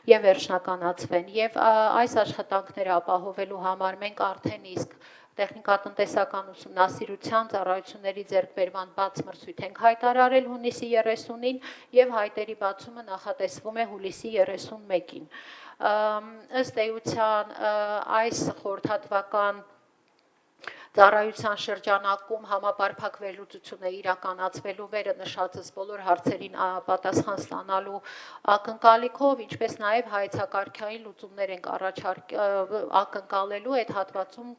եւ վերջնականացվեն եւ այս աշխատանքները ապահովելու համար մենք արդեն իսկ տեխնիկատնտեսական ուսումնասիրության ծառայությունների ձեռքբերման բաց մրցույթ ենք հայտարարել հունիսի 30-ին եւ հայտերի բացումը նախատեսվում է հուլիսի 31-ին։ Ըստ էության այս խորհրդատվական ծառայության շրջանակում համապարփակ վերլուծություն է իրականացվելու վերը նշածս բոլոր հարցերին պատասխան ստանալու ակնկալիքով, ինչպես նաև հայեցակարգային լուծումներ ենք ակնկալելու այդ հատվածում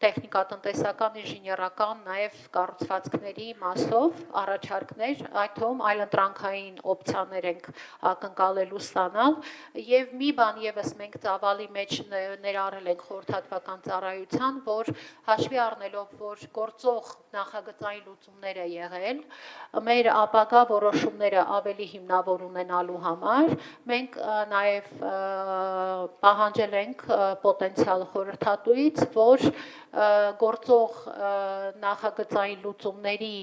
տեխնիկատնտեսական, ինժեներական, նաև կառուցվածքների մասով առաջարկներ, այդ թվում այլընտրանքային օպցիաներ ենք ակնկալելու ստանալ եւ մի բան եւս մենք ծավալի մեջ ներառել ենք խորհրդատվական ծառայության, որ հաշվի առնելով, որ գործող նախագծային լուծումներ է եղել, մեր ապագա որոշումները ավելի հիմնավոր ունենալու համար մենք նաև պահանջել ենք պոտենցիալ խորհրդատուից, որ գործող նախագծային լուծումների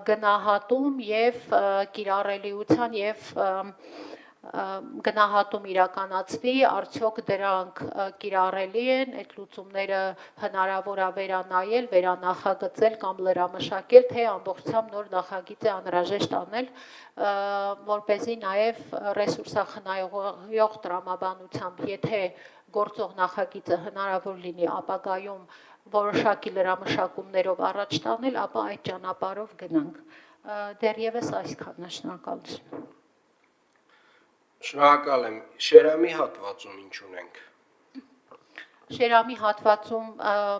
գնահատում եւ կիրառելիության եւ գնահատում իրականացվի, արդյոք դրանք կիրառելի են, այդ լուծումները հնարավոր է վերանայել, վերանախագծել կամ լրամշակել, թե ամբողջությամբ նոր նախագիծ է անհրաժեշտ անել, որպեսզի նաև ռեսուրսախնայող տրամաբանությամբ, եթե գործող նախագիծը հնարավոր լինի ապագայում որոշակի լրամշակումներով առաջ տանել, ապա այդ ճանապարհով գնանք։ Դեռևս այսքանն է, շնորհակալություն։ Շնորհակալ եմ։ Շերամի հատվածում ինչ ունենք։ Շերամի հատվածում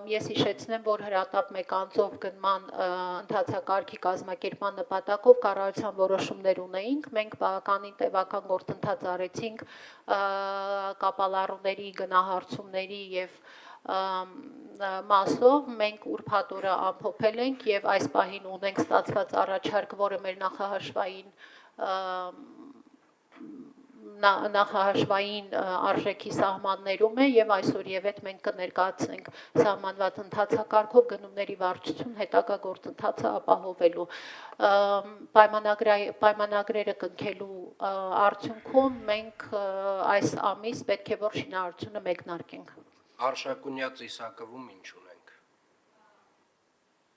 ես հիշեցնեմ, որ հրատապ մեկ անձով գնման ընթացակարգի կազմակերպման նպատակով կառավարության որոշումներ ունեինք, մենք բավականին տևական գործընթաց արեցինք կապալառուների գնահարցումների եւ մասով մենք ուրբաթ օրը ամփոփել ենք եւ այս պահին ունենք ստացված առաջարկ, որը մեր նախահաշվային արժեքի սահմաններում է եւ այսօր եւ այդ մենք կներկայացնենք սահմանված ընթացակարգով գնումների վարչություն հետագա գործընթացը ապահովելու պայմանագրերը կնքելու արդյունքում մենք այս ամիս պետք է որ շինարարությունը մեկնարկենք։ Արշակունյաց Իսակովում ինչ ունենք։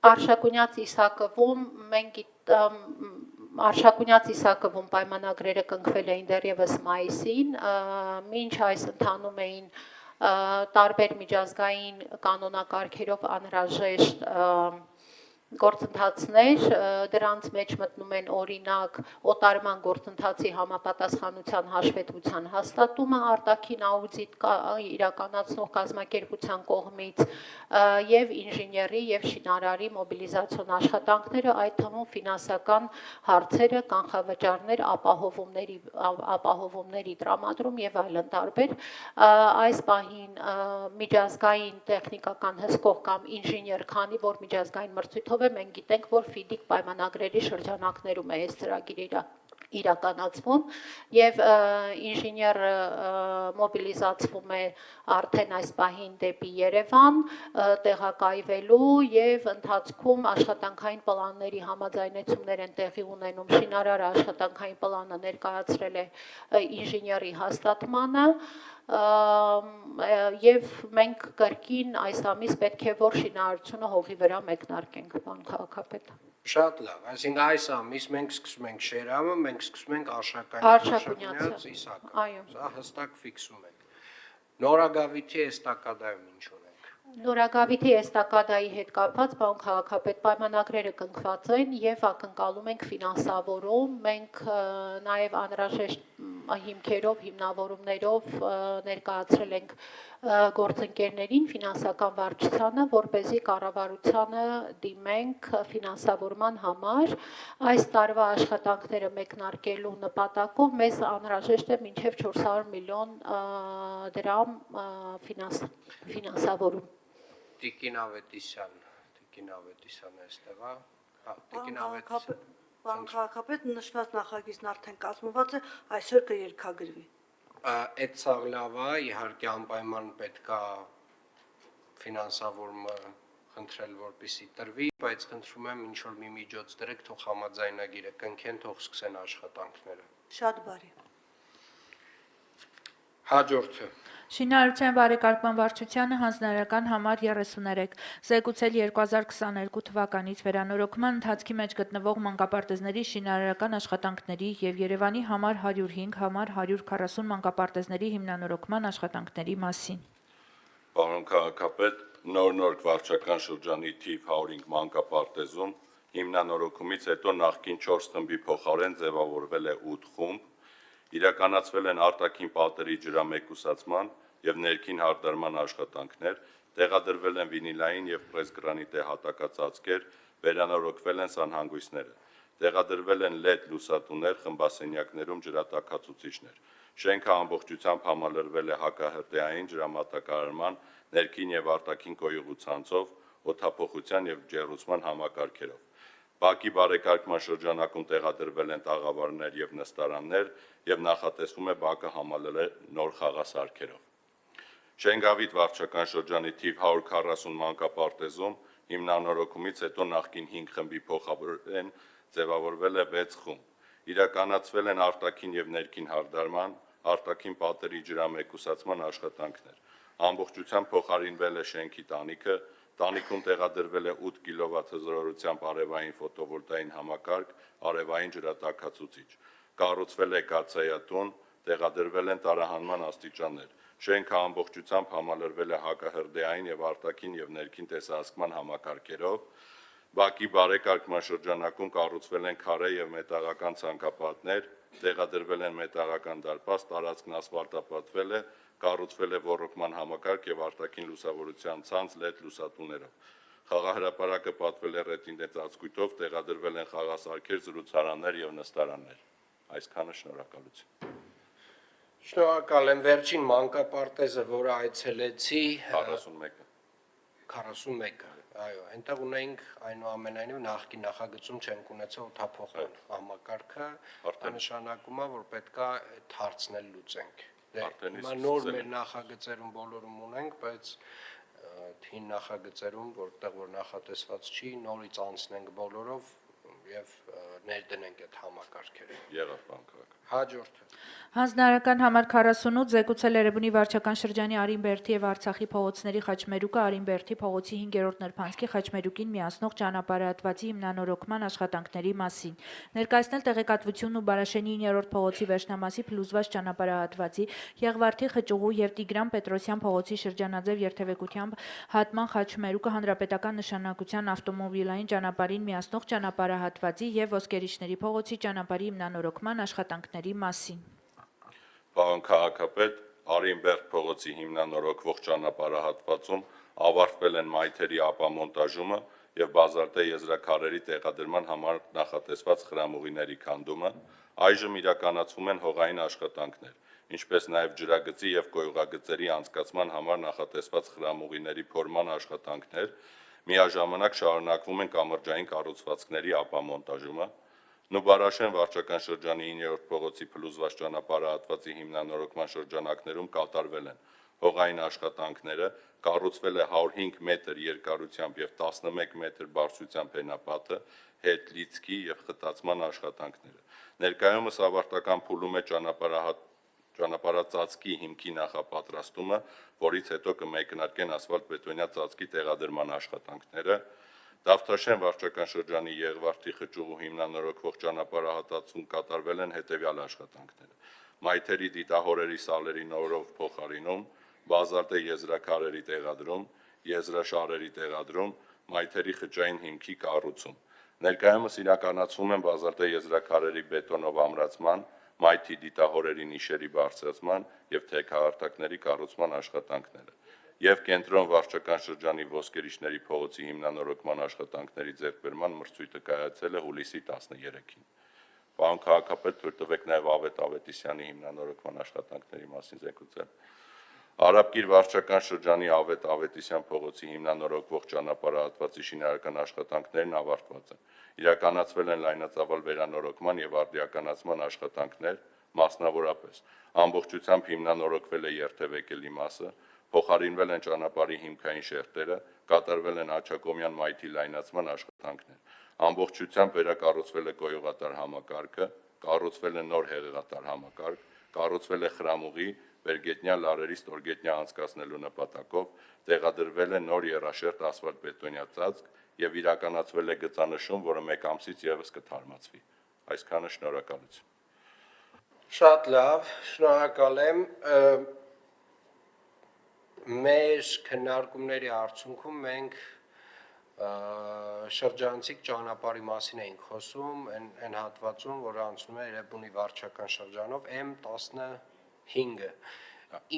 Արշակունյաց Իսակովում մենք Արշակունյաց Իսակովում պայմանագրերը կնքվել էին դեռևս մայիսին, մինչ այս ընթանում էին տարբեր միջազգային կանոնակարգերով անհրաժեշտ գործընթացներ, դրանց մեջ մտնում են օրինակ օտարման գործընթացի համապատասխանության հաշվետվության հաստատումը արտաքին աուդիտ իրականացնող կազմակերպության կողմից եւ ինժեների եւ շինարարի մոբիլիզացիոն աշխատանքները, այդ թվում ֆինանսական հարցերը, կանխավճարներ, ապահովումների տրամադրում եւ այլն տարբեր։ Այս պահին միջազգային տեխնիկական հսկող կամ ինժեներ, քանի որ միջազգային մրցույթով մենք գիտենք, որ FIDIC պայմանագրերի շրջանակներում է այս ծրագիրը իրականացվում եւ ինժեները մոբիլիզացվում է արդեն այս պահին դեպի Երևան տեղակայվելու եւ ընթացքում աշխատանքային պլանների համաձայնեցումներ են տեղի ունենում շինարարը աշխատանքային պլանը ներկայացրել է ինժեների հաստատմանը եւ մենք կրկին այս ամիս պետք է որ շինարարությունը հողի վրա մեկնարկենք, պարոն քաղաքապետ։ Շատ լավ, այսինքն այս ամիս մենք սկսում ենք Շերամը, մենք սկսում ենք Արշակունյաց Իսակ։ Այո։ Սա հստակ ֆիքսում ենք։ Նորագավիթի էստակադայում ինչ ունենք։ Նորագավիթի էստակադայի հետ կապված, պարոն քաղաքապետ, պայմանագրերը կնքված են եւ ակնկալում ենք ֆինանսավորում։ Մենք նաեւ անհրաժեշտ հիմքերով, հիմնավորումներով ներկայացրել ենք գործընկերներին, ֆինանսական վարչությանը, որպեսզի կառավարությանը դիմենք ֆինանսավորման համար։ Այս տարվա աշխատանքները մեկնարկելու նպատակով մեզ անհրաժեշտ է մինչև 400 միլիոն դրամ ֆինանսավորում։ Տիկին Ավետիսյան այստեղ է։ Հա, Տիկին Ավետիսյան։ Պարոն քաղաքապետ, նշված նախագիծն արդեն կազմված է, այսօր կերկագրվի։ Այդ ցավ լավ է, իհարկե անպայման պետքա ֆինանսավորումը խնդրել, որպեսզի տրվի, բայց խնդրում եմ ինչ որ մի միջոց դրեք, թող համաձայնագիրը կնքեն, թող սկսեն աշխատանքները։ Շատ բարի։ Հաջորդը։ Շինարարության բարեկարգման վարչությանը հանձնարարական համար 33, զեկուցել 2022 թվականից վերանորոգման ընթացքի մեջ գտնվող մանկապարտեզների շինարարական աշխատանքների և Երևանի համար 105, համար 140 մանկապարտեզների հիմնանորոգման աշխատանքների մասին։ Պարոն քաղաքապետ, նոր վարչական շրջանի թիվ 105 մանկապարտեզում հիմնանորոգումից հետո նախկին 4 խմբի փոխարեն ձևավորվել է 8 խումբ, իրականացվել են արտաքին պատերի ջրամեկուսացման և ներքին հարդարման աշխատանքներ, տեղադրվել են վինիլային և պրեսգրանիտե հատակածածկեր, վերանորոգվել են սանհանգույցները, տեղադրվել են LED լուսատուներ, խմբասենյակներում ջրատաքացուցիչներ, շենքը ամբողջությամբ համալրվել է հակահրդեհային ջրամատակարարման, ներքին և արտաքին կոյուղուցանցով, օդափոխության և ջեռուցման համակարգերով։ Բակի բարեկարգման շրջանակում տեղադրվել են տաղավարներ և նստարաններ և նախատեսվում է բակը համալրել նոր խաղասարքերով։ Շենգավիթ վարչական շրջանի թիվ 140 մանկապարտեզում հիմնանորոգումից հետո նախկին 5 խմբի փոխարեն ձևավորվել է 6 խումբ։ Իրականացվել են արտաքին և ներքին հարդարման, արտաքին պատերի ջրամեկուսացման աշխատանքներ։ Ամբողջությամբ փոխարինվել է շենքի տանիքը, տանիքում տեղադրվել է 8 կՎտ հզորությամբ արևային ֆոտովոլտային համակարգ, արևային ջրատաքացուցիչ։ Կառուցվել է կաթսայատուն, տեղադրվել են տարահանման աստիճաններ։ Շենքը ամբողջությամբ համալրվել է հակահրդեհային և արտաքին և ներքին տեսահսկման համակարգերով։ Բակի բարեկարգման շրջանակում կառուցվել են քարե և մետաղական ցանկապատներ, տեղադրվել են մետաղական դարպաս, տարածքն ասֆալտապատվել է, կառուցվել է ոռոգման համակարգ և արտաքին լուսավորության ցանց LED լուսատուներով։ Խաղահրապարակը պատվել է ռետինե ծածկույթով, տեղադրվել են խաղասարքեր, զրուցարաններ և նստարաններ։ Այսքանը, շնորհակալություն։ Շնորհակալ եմ, վերջին մանկապարտեզը, որը այցելեցի, 41-ը, այո, այնտեղ ունենք այնուամենայնիվ նախկին նախագծում չենք ունեցել օդափոխման համակարգը, նշանակում է, որ պետքա այդ հարցն էլ լուծենք։ Հիմա նոր մեր նախագծերում բոլորում ունենք, բայց հին նախագծերում, որտեղ որ նախատեսված չի, նորից անցնենք բոլորով եւ ներդնենք այդ համակարգերը։ Եղավ, պարոն քաղաքապետ։ Հաջորդը։ Հանձնարարական համար 48 զեկուցել Էրեբունի վարչական շրջանի Արինբերդի եւ Արցախի փողոցների խաչմերուկը Արինբերդի փողոցի 5-րդ նրբանցքի խաչմերուկին միացնող ճանապարհատվածի հիմնանորոգման աշխատանքների մասին։ Ներկայացնել տեղեկատվությունն ու Բարաշենի 9-րդ փողոցի վերջնամասի փլուզված ճանապարհատվածի Եղվարդի խճուղու եւ Տիգրան Պետրոսյան փողոցի շրջանաձև երթևեկությամբ հատման խաչմերուկը հանրապետական նշանակության ավտոմոբիլային ճանապարհին միացնող ճանապարհատվածի եւ Ոսկերիչների փողոցի ճանապարհի հիմնանորոգման աշխատանքների մասին։ Պարոն քաղաքապետ, Արինբերդ փողոցի հիմնանորոգվող ճանապարհատվածում ավարտվել են մայթերի ապամոնտաժումը եւ բազալտե եզրաքարերի տեղադրման համար նախատեսված խրամուղիների քանդումը, այժմ իրականացվում են հողային աշխատանքներ, ինչպես նաեւ ջրագծի եւ կոյուղագծերի անցկացման համար նախատեսված խրամուղիների փորման աշխատանքներ, միաժամանակ շարունակվում են կամրջային կառուցվածքների ապամոնտաժումը, Նուբարաշեն վարչական շրջանի 9-րդ փողոցի փլուզված ճանապարհահատվածի հիմնանորոգման շրջանակներում կատարվել են հողային աշխատանքները, կառուցվել է 105 մետր երկարությամբ եւ 11 մետր բարձրությամբ հենապատը, հետ լիցքի եւ խտացման աշխատանքները։ Ներկայումս ավարտական փուլում է ճանապարհածածկի հիմքի նախապատրաստումը, որից հետո կմեկնարկեն ասֆալտբետոնյա ծածկի տեղադրման աշխատանքները։ Դավթաշեն վարչական շրջանի Եղվարդի խճուղու հիմնանորոգվող ճանապարհահատվածում կատարվել են հետևյալ աշխատանքները. մայթերի դիտահորերի սալերի նորով փոխարինում, բազալտե եզրաքարերի տեղադրում, եզրաշարերի տեղադրում, մայթերի խճային հիմքի կառուցում։ Ներկայումս իրականացվում են բազալտե եզրաքարերի բետոնով ամրացման, մայթի դիտահորերի նիշերի բարձրացման եւ թեքահարթակների կառուցման աշխատանքները։ Եվ կենտրոն վարչական շրջանի ոսկերիչների փողոցի հիմնանորոգման աշխատանքների ձեռքբերման մրցույթը կայացել է հուլիսի 13-ին։ Պարոն քաղաքապետ, թույլ տվեք նաև Ավետ Ավետիսյանի հիմնանորոգման աշխատանքների մասին զեկուցել։ Արաբկիր վարչական շրջանի Ավետ Ավետիսյան փողոցի հիմնանորոգվող ճանապարհահատվածի շինարարական աշխատանքներն ավարտված են։ Իրականացվել են լայնածավալ վերանորոգման եւ արդիականացման աշխատանքներ, մասնավորապես ամբողջությամբ հիմնանորոգվել է երթևեկելի մասը, փոխարինվել են ճանապարհի հիմքային շերտերը, կատարվել են Աչակոմյան մայթի լայնացման աշխատանքներ։ Ամբողջությամբ վերակառուցվել է գոյուղատար համակարգը, կառուցվել է նոր հեղեղատար համակարգ, կառուցվել է խրամուղի, վերգետնյա լարերի ստորգետնյա անցկացնելու նպատակով, տեղադրվել է նոր եռաշերտ ասֆալտբետոնյա ծածկ եւ իրականացվել է գծանշում, որը 1 ամսից եւս կթարմացվի։ Այսքանը շնորհակալություն։ Շատ լավ, շնորհակալ եմ։ Մեր քննարկումների արդյունքում մենք շրջանցիկ ճանապարհի մասին էինք խոսում, այն հատվածում, որը անցնում է Էրեբունի վարչական շրջանով M15-ը։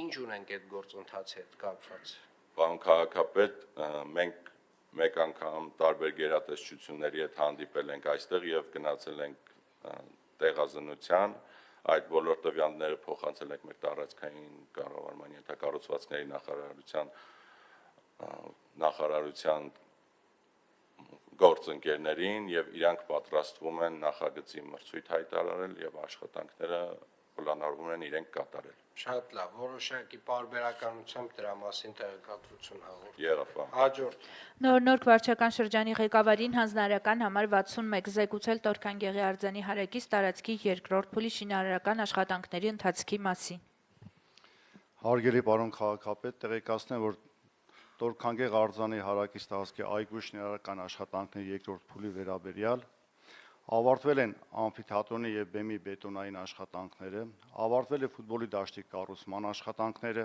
Ինչ ունենք այդ գործընթացի հետ կապված։ Պարոն քաղաքապետ, մենք մեկ անգամ տարբեր գերատեսչությունների հետ հանդիպել ենք այստեղ եւ գնացել ենք տեղազնության, այդ բոլոր տվյալները փոխանցել ենք մեր տարածքային կառավարման ենթակառուցվածքների նախարարության գործընկերներին եւ իրանք պատրաստվում են նախագծի մրցույթ հայտարարել եւ աշխատանքները պլանավորվում են իրենք կատարել։ Շատ լավ, որոշակի պարբերականությամբ դրա մասին տեղեկատվություն հաղորդել։ Եղավ։ Հաջորդ։ Նորնորք վարչական շրջանի ղեկավարին հանձնարարական համար 61 զեկուցել Տորքան Գեղիարձանի հարակից տարածքի երկրորդ փուլի շինարարական աշխատանքների ընթացքի մասին։ Հարգելի պարոն քաղաքապետ, տեղեկացնեմ, որ Տորքան Գեղիարձանի հարակից տարածքի այգու շինարարական աշխատանքների երկրորդ փուլի վերաբերյալ ավարտվել են ամֆիթատրոնի եւ բեմի բետոնային աշխատանքները, ավարտվել է ֆուտբոլի դաշտի կառուցման աշխատանքները,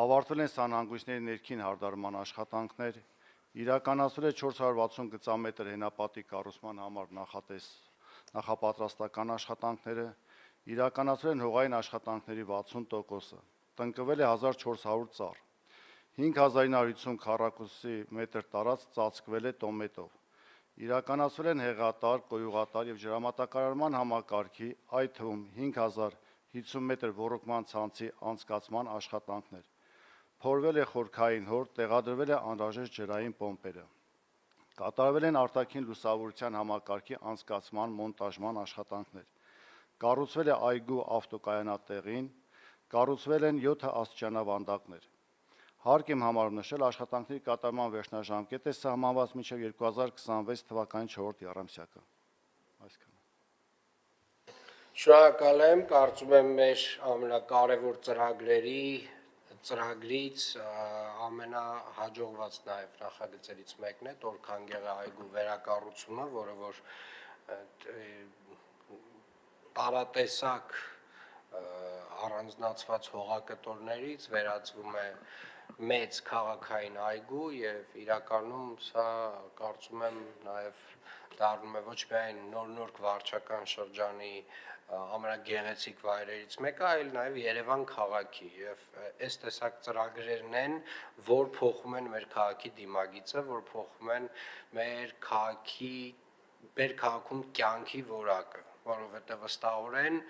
ավարտվել են սանհանգույցների ներքին հարդարման աշխատանքներ, իրականացվել է 460 գծամետր հենապատի կառուցման համար նախապատրաստական աշխատանքները, իրականացվել են հողային աշխատանքների 60%-ը, տնկվել է 1400 ծառ, 5950 քառակուսի մետր տարածք ծածկվել է տոմետով, իրականացվել են հեղատար, կոյուղատար եւ ջրամատակարարման համակարգի, այդ թվում 5050 մետր ոռոգման ցանցի անցկացման աշխատանքներ, փորվել է խորքային հոր, տեղադրվել է անհրաժեշտ ջրային պոմպերը, կատարվել են արտաքին լուսավորության համակարգի անցկացման մոնտաժման աշխատանքներ, կառուցվել է այգու ավտոկայանատեղին, կառուցվել են 7 աստիճանավանդակներ։ Հարկ եմ համարում նշել, աշխատանքների կատարման վերջնաժամկետ է սահմանված մինչև 2026 թվականի 4-րդ եռամսյակը։ Այսքանը։ Շնորհակալ եմ, կարծում եմ մեր ամենակարևոր ծրագրից ամենահաջողված նաև նախագծերից մեկն է Տորքան Գեղի այգու վերակառուցումը, որը որ տարատեսակ առանձնացված հողակտորներից վերածվում է մեծ քաղաքային այգու եւ իրականում սա կարծում եմ նաեւ դառնում է ոչ միայն Նորնորք վարչական շրջանի ամենագեղեցիկ վայրերից մեկը, այլ նաեւ Երևան քաղաքի եւ այս տեսակ ծրագրերն են, որ փոխում են մեր քաղաքի դիմագիծը, որ փոխում են մեր քաղաքում կյանքի որակը, որովհետեւ վստահորեն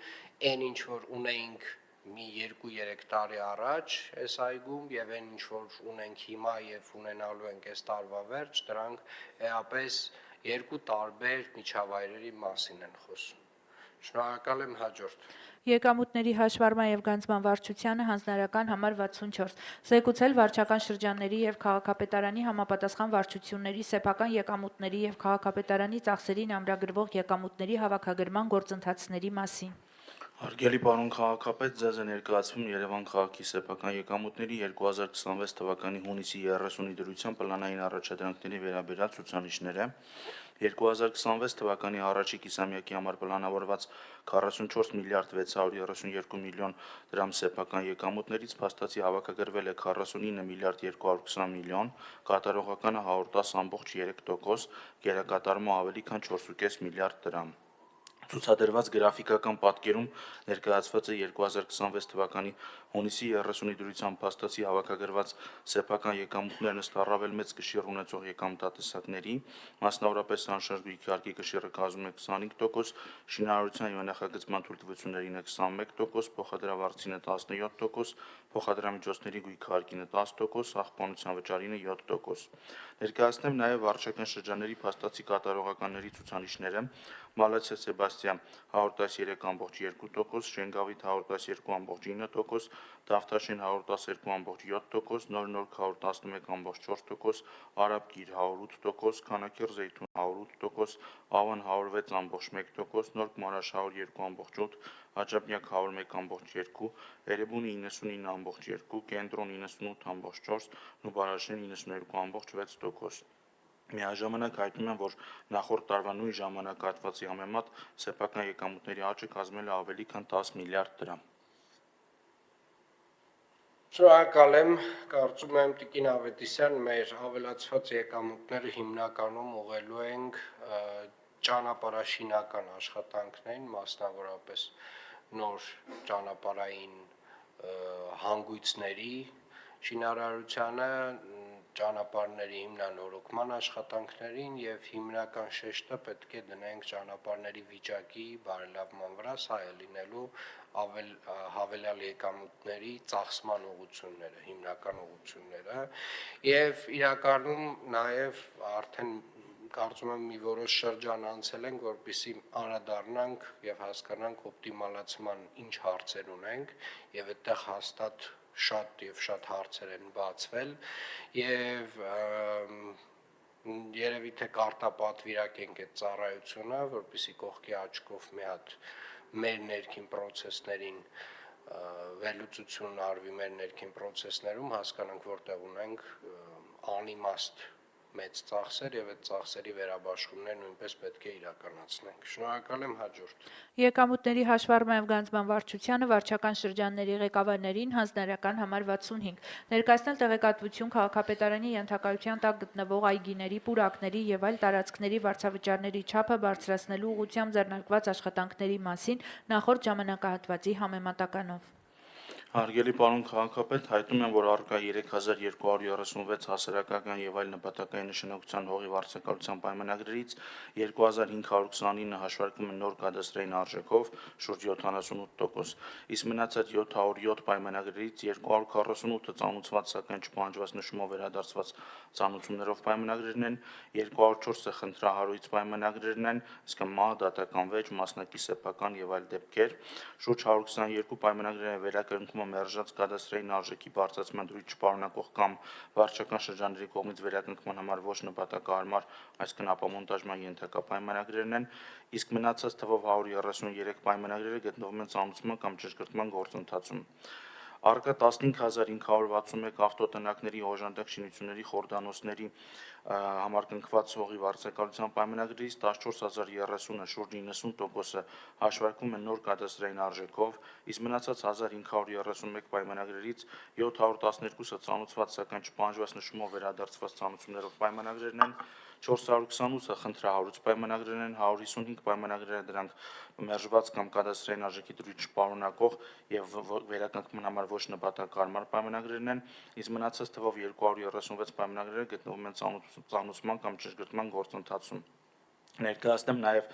այն ինչ որ ունեինք մի 2-3 տարի առաջ այս այգում եւ այն ինչ որ ունենք հիմա եւ ունենալու ենք այս տարվա վերջ, դրանք էապես երկու տարբեր միջավայրերի մասին են խոսում։ Շնորհակալ եմ, հաջորդ։ Եկամուտների հաշվառման եւ գանձման վարչությանը հանձնարարական համար 64 զեկուցել վարչական շրջանների եւ քաղաքապետարանի համապատասխան վարչությունների սեփական եկամուտների եւ քաղաքապետարանի ծախսերին ամրագրվող եկամուտների հավաքագրման գործընթացների մասին։ Հարգելի պարոն քաղաքապետ, ձեզ է ներկայացվում Երևան քաղաքի սեփական եկամուտների 2026 թվականի հունիսի 30-ի դրության պլանային առաջադրանքների վերաբերյալ ցուցանիշները։ 2026 թվականի առաջի կիսամյակի համար պլանավորված 44 միլիարդ 632 միլիոն դրամ սեփական եկամուտներից փաստացի հավաքագրվել է 49 միլիարդ 220 միլիոն, կատարողականը 110.3%, գերակատարումը ավելի քան 4.5 միլիարդ դրամ։ Ցուցադրված գրաֆիկական պատկերում ներկայացված է 2026 թվականի հունիսի 30-ի դրությամբ փաստացի հավաքագրված սեփական եկամուտներն ըստ առավել մեծ կշիռ ունեցող եկամտատեսակների, մասնավորապես անշարժ գույքարկի կշիռը կազմում է 25%, շինարարության եւ նախագծման թույլտվություններին է 21%, փոխադրավարձին է 17%, փոխադրամիջոցների գույքարկին է 10%, աղբանության վճարին է 7%։ Ներկայացնեմ նաեւ վարչական շրջանների փաստացի կատարողականների ցուցանիշները։ Մալացիա Սեբաստիան 113.2%, Շենգավիթ 112.9%, Դավթաշեն 112.7%, Նոր 111.4%, Արաբգիր 108%, Քանաքեռ Զեյթուն 108%, Ավան 106.1%, Նոր Մարաշ 102.8%, Աջափնյակ 101.2%, Էրեբունի 99.2%, Կենտրոն 98.4%, Նուբարաշեն 92.6%։ Միաժամանակ հայտնում եմ, որ նախորդ տարվա նույն ժամանակահատվածի համեմատ սեփական եկամուտների աճը կազմել է ավելի քան 10 միլիարդ դրամ։ Շնորհակալ եմ, կարծում եմ Տիկին Ավետիսյան, մեր ավելացված եկամուտները հիմնականում ուղղելու ենք ճանապարհաշինական աշխատանքներին, մասնավորապես նոր ճանապարհային հանգույցների շինարարությանը, ճանապարհների հիմնանորոգման աշխատանքներին եւ հիմնական շեշտը պետք է դնենք ճանապարհների վիճակի բարելավման վրա, սա է լինելու հավելյալ եկամուտների ծախսման ուղղությունները, հիմնական ուղղությունները եւ իրականում նաեւ արդեն կարծում եմ մի որոշ շրջան անցել ենք, որպեսզի անդրադառնանք եւ հասկանանք օպտիմալացման ինչ հարցեր ունենք եւ այդտեղ հաստատ շատ հարցեր են բացվել եւ երևի թե կարտապատվիրակենք այդ ծառայությունը, որպեսզի կողքի աչքով մի հատ մեր ներքին process-ներին վերլուծություն արվի մեր ներքին process-ներում, հասկանանք որտեղ ունենք անիմաստ մեծ ծախսեր եւ այդ ծախսերի վերաբաշխումներ նույնպես պետք է իրականացնենք։ Շնորհակալ եմ, հաջորդ։ Եկամուտների հաշվառման եւ գանձման վարչությանը վարչական շրջանների ղեկավարներին հանձնարարական համար 65 ներկայացնել տեղեկատվություն քաղաքապետարանի ենթակայության տակ գտնվող այգիների, պուրակների եւ այլ տարածքների վարձավճարների չափը բարձրացնելու ուղղությամբ ձեռնարկված աշխատանքների մասին նախորդ ժամանակահատվածի համեմատականով։ Հարգելի պարոն քաղաքապետ, հայտնում եմ, որ առկա 3236 հասարակական եւ այլ նպատակային նշանակության հողի վարձակալության պայմանագրերից 2529-ը հաշվարկվում են նոր կադաստրային արժեքով շուրջ 78%, իսկ մնացած 707 պայմանագրերից 248-ը ծանուցված, սակայն չպահանջված նշումով վերադարձված ծանուցումներով պայմանագրերն են, 204-ը խնդրահարույց պայմանագրերն են, իսկ մահ, դատական վեճ, մասնակի սեփական եւ այլ դեպքեր, շուրջ 122 պայմանագրեր են վերականգնվում մերժած կադաստրային արժեքի բարձրացման դրույթ չպարունակող կամ վարչական շրջանների կողմից վերականգնման համար ոչ նպատակահարմար, այսինքն ապամոնտաժման ենթակա պայմանագրերն են, իսկ մնացած թվով 133 պայմանագրերը գտնվում են ծանուցման կամ ճշգրտման գործընթացում։ Առկա 15561 ավտոտնակների օժանդակ շինությունների խորհրդանոցների համար կնքված հողի վարձակալության պայմանագրերից 14030-ը շուրջ 90%-ը հաշվարկվում են նոր կադաստրային արժեքով, իսկ մնացած 1531 պայմանագրերից 712-ը ծանուցված, սակայն չպահանջված նշումով վերադարձված ծանուցումներով պայմանագրերն են, 428-ը խնդրահարույց պայմանագրերն են, 155 պայմանագրերը դրանք մերժված կամ կադաստրային արժեքի դրույթ չպարունակող եւ վերականգնման համար ոչ նպատակահարմար պայմանագրերն են, իսկ մնացած թվով 236 պայմանագրերը գտնվում են ծանուցման կամ ճշգրտման գործընթացում։ Ներկայացնեմ նաեւ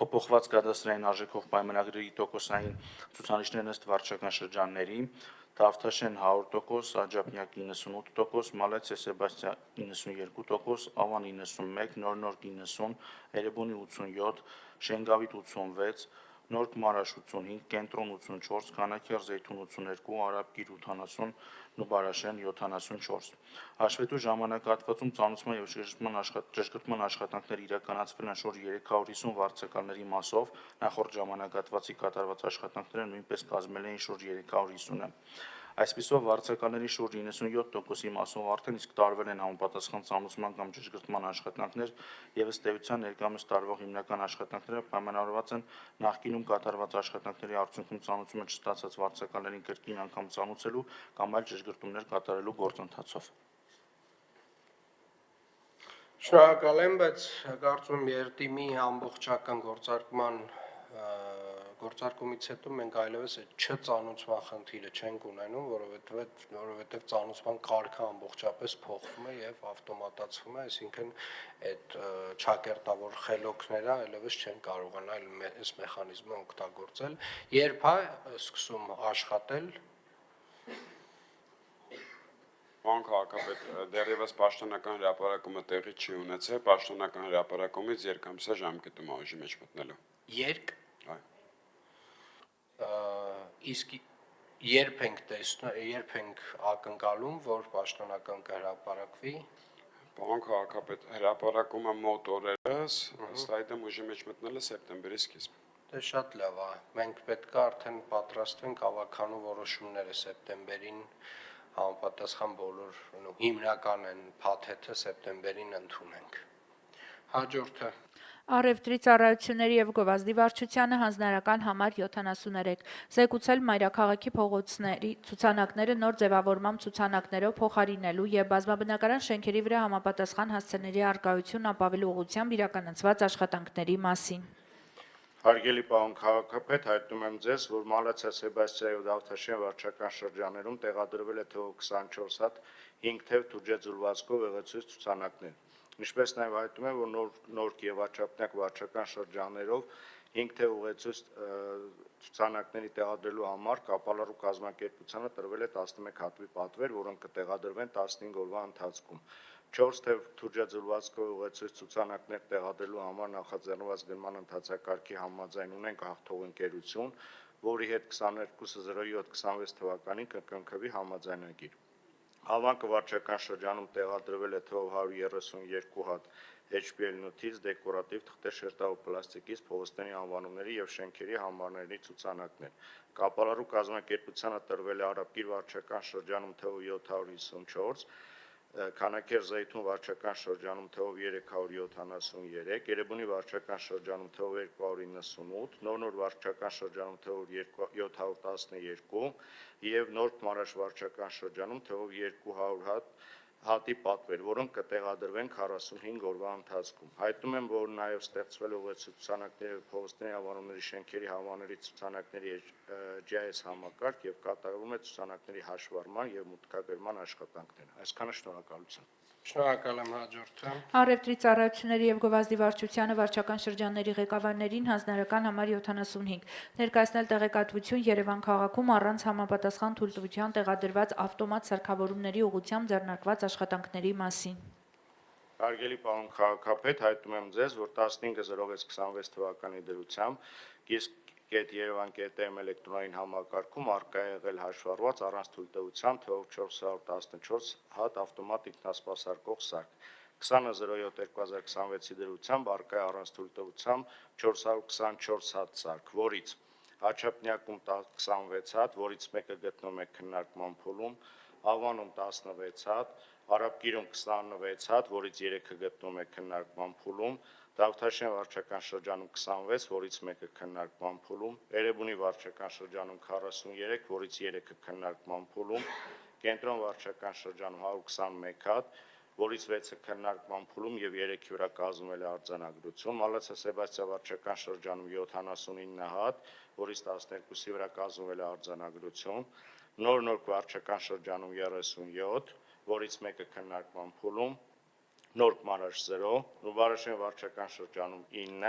փոփոխված կադաստրային արժեքով պայմանագրերի տոկոսային ցուցանիշներն ըստ վարչական շրջանների, Թավթաշեն 100%, Աջափնյակ 98%, Մալացիա Սեբաստիա 92%, Ավան 91%, Նոր 90%, Էրեբունի 87%, Շենգավիթ 86%, Նորք Մարաշ 85%, Կենտրոն 84%, Քանաքեռ Զեյթուն 82%, Արաբկիր 80%, Նուբարաշեն 74%։ Հաշվետու ժամանակահատվածում ծանուցման եւ ճշգրտման աշխատանքներ իրականացվել են շուրջ 350 վարձակալների մասով, նախորդ ժամանակահատվածի կատարված աշխատանքները նույնպես կազմել էին շուրջ 350-ը։ Այսպիսով վարձակալների շուրջ 97%-ի մասով արդեն իսկ տարվել են համապատասխան ծանուցման կամ ճշգրտման աշխատանքներ եւ ըստ էության ներկայումս տարվող հիմնական աշխատանքները պայմանավորված են նախկինում կատարված աշխատանքների արդյունքում ծանուցումը չստացած վարձակալներին կրկին անգամ ծանուցելու կամ այլ ճշգրտումներ կատարելու գործընթացով։ Շնորհակալ եմ, բայց կարծում եմ երթիմի ամբողջական գործարկումից հետո մենք այլևս այդ չծանուցման խնդիրը չենք ունենում, որովհետև ծանուցման կարգը ամբողջապես փոխվում է եւ ավտոմատացվում է, այսինքն այդ ճակերտավոր խելոքները այլևս չեն կարողանա այս մեխանիզմը օգտագործել, երբ է սկսում աշխատել։ Պարոն քաղաքապետ, դեռևս պաշտոնական հրապարակումը տեղի չի ունեցել, պաշտոնական հրապարակումից երկամսյա ժամկետում է ուժի մեջ մտնելու։ Իսկ երբ ենք ակնկալում, որ պաշտոնական կհրապարակվի։ Պարոն քաղաքապետ, հրապարակումը մոտ օրերս, ըստ այդմ ուժի մեջ մտնելը սեպտեմբերի սկիզբ։ Դե շատ լավ է։ Մենք պետք է արդեն պատրաստվենք ավականու որոշումները սեպտեմբերին համապատասխան բոլոր հիմնական են փաթեթը սեպտեմբերին ընդունենք։ Հաջորդը Առևտրի ծառայությունների եւ գովազդի վարչությանը հանձնարարական համար 73 զեկուցել մայրաքաղաքի փողոցների ցուցանակները նոր ձևավորման ցուցանակներով փոխարինելու եւ բազմաբնակարան շենքերի վրա համապատասխան հասցեների արկայություն ապավելու ուղղությամբ իրականացված աշխատանքների մասին։ Հարգելի պարոն քաղաքապետ, հայտնում եմ ձեզ, որ Մալացիա Սեբաստիա եւ Դավթաշեն վարչական շրջաներում տեղադրվել է թվով 24 հատ 5 թև թուջե ձուլվածքով եղեցույց ցուցանակներ։ Ինչպես նաև հայտնում եմ, որ Նորք եւ Աջափնյակ վարչական շրջաններով 5 թև ուղեցույց ցուցանակների տեղադրելու համար կապալառու կազմակերպությանը տրվել է 11 հատվի պատվեր, որոնք կտեղադրվեն 15 օրվա ընթացքում։ 4 թև թուջե ձուլվածքով ուղեցույց ցուցանակներ տեղադրելու համար նախաձեռնված գնման ընթացակարգի համաձայն ունենք հաղթող ընկերություն, որի հետ 22/07/26 թվականին կկնքվի համաձայնագիր։ Հավանքը վարչական շրջանում տեղադրվել է թվով 132 հատ HPL նյութից դեկորատիվ թղթե շերտավորպլաստիկից փողոցների անվանումների եւ շենքերի համարների ցուցանակներ։ Կապալառու կազմակերպությանը տրվել է Արաբկիր վարչական շրջանում թվով 754, Քանաքեռ Զեյթուն վարչական շրջանում թվով 373, Էրեբունի վարչական շրջանում թվով 298, Նոր վարչական շրջանում թվով 712 եւ Նորք Մարաշ վարչական շրջանում թվով 200 հատի պատվեր, որոնք կտեղադրվեն 45 օրվա ընթացքում։ Հայտնում եմ, որ նաև ստեղծվել է ուղեցույց ցուցանակների եւ փողոցների անվանումների շենքերի հավանների ցուցանակների GIS համակարգ եւ կատարվում է ցուցանակների հաշվառման եւ մուտքագրման աշխատանքներ։ Այսքանը շնորհակալություն։ Շնորհակալ եմ, հաջորդը։ Առևտրի ծառայությունների եւ գովազդի վարչությանը վարչական շրջանների ղեկավարներին հանձնարարական համար 75 ներկայացնել տեղեկատվություն Երևան քաղաքում առանց համապատասխան թույլտվության տեղադրված ավտոմատ սարքավորումների ուղղությամբ ձեռնարկված աշխատանքների մասին։ Հարգելի պարոն քաղաքապետ, հայտնում եմ ձեզ, որ 15/06/26 թվականի դրությամբ Երևան.am էլեկտրոնային համակարգում արկա է եղել հաշվառված առանց թույլտվության թվով 414 հատ ավտոմատ ինքնասպասարկող սարք։ 20/07/2026-ի դրությամբ արկա է առանց թույլտվության 424 հատ սարք, որից Աջափնյակում 26 հատ, որից մեկը գտնվում է քննարկման փուլում, Ավանում 16 հատ, Արաբկիրում 26 հատ, որից 3-ը գտնվում է քննարկման փուլում, Դավթաշեն վարչական շրջանում 26, որից մեկը քննարկման փուլում, Էրեբունի վարչական շրջանում 43, որից 3-ը քննարկման փուլում, Կենտրոն վարչական շրջանում 121 հատ, որից 6-ը քննարկման փուլում եւ 3-ի վրա կազմվել է արձանագրություն, Մալացիա Սեբաստիա վարչական շրջանում 79 հատ, որից 12-ի վրա կազմվել է արձանագրություն, Նորք վարչական շրջանում 37, որից մեկը քննարկման փուլում, Նորք Մարաշ 0, Նուբարաշեն վարչական շրջանում 9,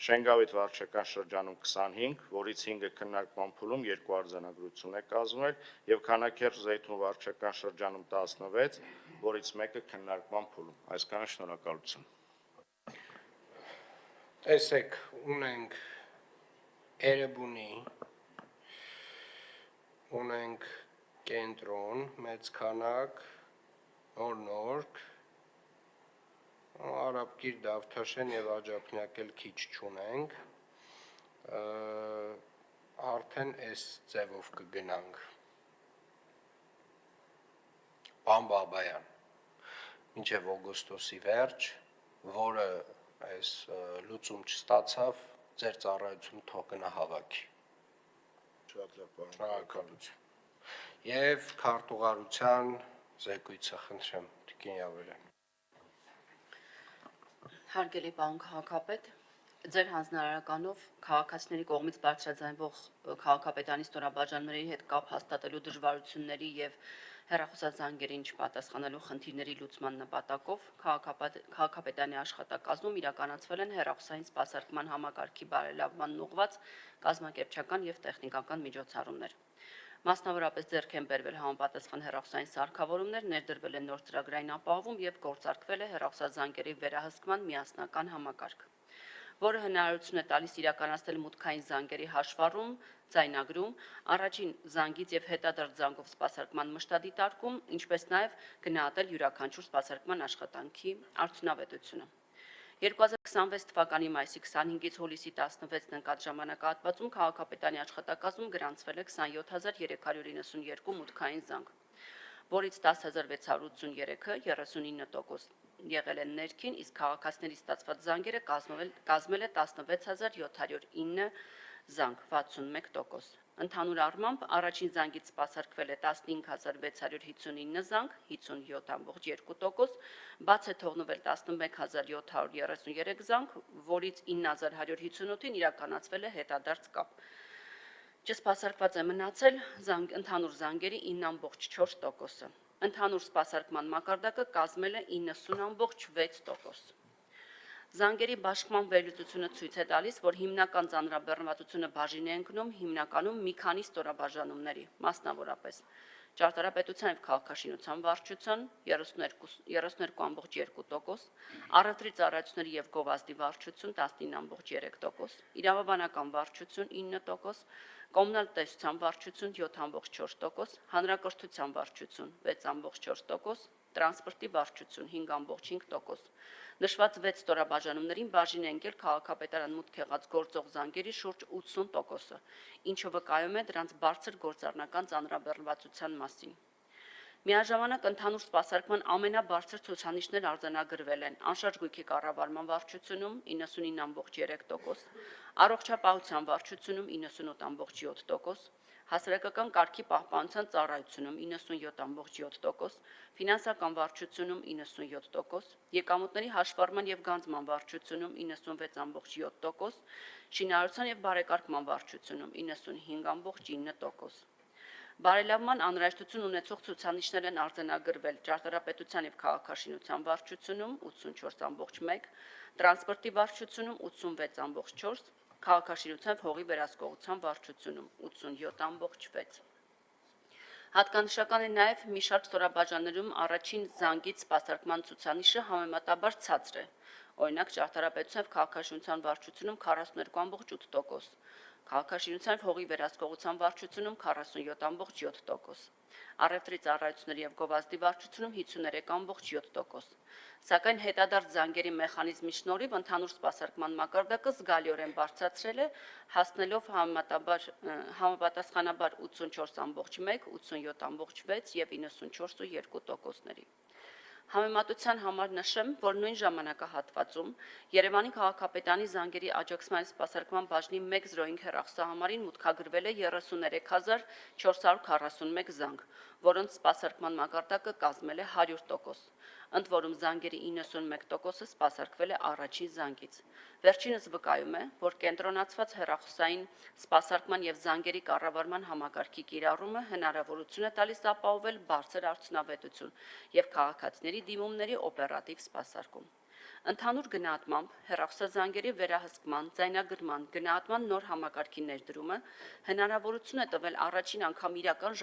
Շենգավիթ վարչական շրջանում 25, որից 5-ը քննարկման փուլում 2 արձանագրություն է կազմվել եւ Քանաքերջ Զեյթուն վարչական շրջանում 16, որից 1-ը քննարկման փուլում։ Այսքանը շնորհակալություն։ Տեսեք, ունենք Էրեբունի, ունենք Կենտրոն, Մեծ քանակ, Նորնորք, Արաբկիր, Դավթաշեն եւ Աջափնյակ էլ քիչ չունենք, արդեն այս ձևով կգնանք։ Պան Բաբայան, մինչև օգոստոսի վերջ, որը այս լուծում չստացավ, ձեր ծառայությունը թող գնահավաքի։ Շատ լավ, պարոն Շնորհակալություն։ Եվ քարտուղարության զեկույցը խնդրեմ, Տիկին Յավելյան։ Հարգելի պարոն քաղաքապետ, ձեր հանձնարարականով քաղաքացիների կողմից բարձրաձայնվող քաղաքապետարանի ստորաբաժանումների հետ կապ հաստատելու դժվարությունների եւ հեռախոսազանգերին չպատասխանելու խնդիրների լուծման նպատակով քաղաքապետարանի աշխատակազմում իրականացվել են հեռախոսային սպասարկման համակարգի բարելավման ուղղված կազմակերպչական եւ տեխնիկական միջոցառումներ։ Մասնավորապես ձեռք են բերվել համապատասխան հեռախոսային սարքավորումներ, ներդրվել են նոր ծրագրային ապահովում եւ գործարկվել է հեռախոսազանգերի վերահսկման միասնական համակարգ, որը հնարավորություն է տալիս իրականացնել մուտքային զանգերի հաշվառում, ձայնագրում, առաջին զանգից եւ հետադարձ զանգով սպասարկման մշտադիտարկում, ինչպես նաեւ գնահատել յուրաքանչյուր սպասարկման աշխատանքի արդյունավետությունը։ 2026 թվականի մայիսի 25-ից հուլիսի 16-ն ընկած ժամանակահատվածում քաղաքապետարանի աշխատակազմում գրանցվել է 27392 մուտքային զանգ, որից 10683-ը 39% եղել են ներքին, իսկ քաղաքացիների ստացված զանգերը կազմել է 16709 զանգ, 61%։ Ընդհանուր առմամբ առաջին զանգից սպասարկվել է 15659 զանգ, 57.2%, բաց է թողնվել 11733 զանգ, որից 9158-ին իրականացվել է հետադարձ կապ։ Չսպասարկված է մնացել ընդհանուր զանգերի 9.4%-ը։ Ընդհանուր սպասարկման մակարդակը կազմել է 90.6%։ Զանգերի բաշխման վերլուծությունը ցույց է տալիս, որ հիմնական ծանրաբեռնվածությունը բաժին է ընկնում հիմնականում մի քանի ստորաբաժանումների, մասնավորապես ճարտարապետության եւ քաղաքաշինության վարչության 32.2%, առևտրի ծառայությունների եւ գովազդի վարչություն 19.3%, իրավաբանական վարչություն 9%, կոմունալ տեսության վարչություն 7.4%, հանրակրթության վարչություն 6.4%, տրանսպորտի վարչություն 5.5%։ Նշված 6 ստորաբաժանումներին բաժին է ընկել քաղաքապետարան մուտք եղած գործող զանգերի շուրջ 80%-ը, ինչը վկայում է դրանց բարձր գործառնական ծանրաբեռնվածության մասին։ Միաժամանակ ընդհանուր սպասարկման ամենաբարձր ցուցանիշներ արձանագրվել են անշարժ գույքի կառավարման վարչությունում 99.3%, առողջապահության վարչությունում 98.7%, հասարակական կարգի պահպանության ծառայությունում 97.7%, ֆինանսական վարչությունում 97%, եկամուտների հաշվառման եւ գանձման վարչությունում 96.7%, շինարարության եւ բարեկարգման վարչությունում 95.9%։ Բարելավման անհրաժեշտություն ունեցող ցուցանիշներ են արձանագրվել ճարտարապետության եւ քաղաքաշինության վարչությունում 84.1, տրանսպորտի վարչությունում 86.4, քաղաքաշինության հողի վերահսկողության վարչությունում 87.6։ Հատկանշական է նաև մի շարք ստորաբաժաններում առաջին զանգից սպասարկման ցուցանիշը համեմատաբար ցածր է, օրինակ ճարտարապետության եւ քաղաքաշինության վարչությունում 42.8%, քաղաքաշինության եւ հողի վերահսկողության վարչությունում 47.7%, առևտրի ծառայությունների եւ գովազդի վարչությունում 53.7%, սակայն հետադարձ զանգերի մեխանիզմի շնորհիվ ընդհանուր սպասարկման մակարդակը զգալիորեն բարձրացրել է, հասնելով համապատասխանաբար 84.1, 87.6 եւ 94.2%-ների։ Համեմատության համար նշեմ, որ նույն ժամանակահատվածում Երևանի քաղաքապետարանի զանգերի աջակցման սպասարկման բաժնի 105 հեռախոսահամարին մուտքագրվել է 33441 զանգ, որոնց սպասարկման մակարդակը կազմել է 100%, ընդ որում զանգերի 91%-ը սպասարկվել է առաջին զանգից։ Վերջինս վկայում է, որ կենտրոնացված հեռախոսային սպասարկման եւ զանգերի կառավարման համակարգի կիրառումը հնարավորություն է տալիս ապահովել բարձր արդյունավետություն եւ քաղաքացիների դիմումների օպերատիվ սպասարկում։ Ընդհանուր գնահատմամբ հեռախոսազանգերի վերահսկման, ձայնագրման, գնահատման նոր համակարգի ներդրումը հնարավորություն է տվել առաջին անգամ իրական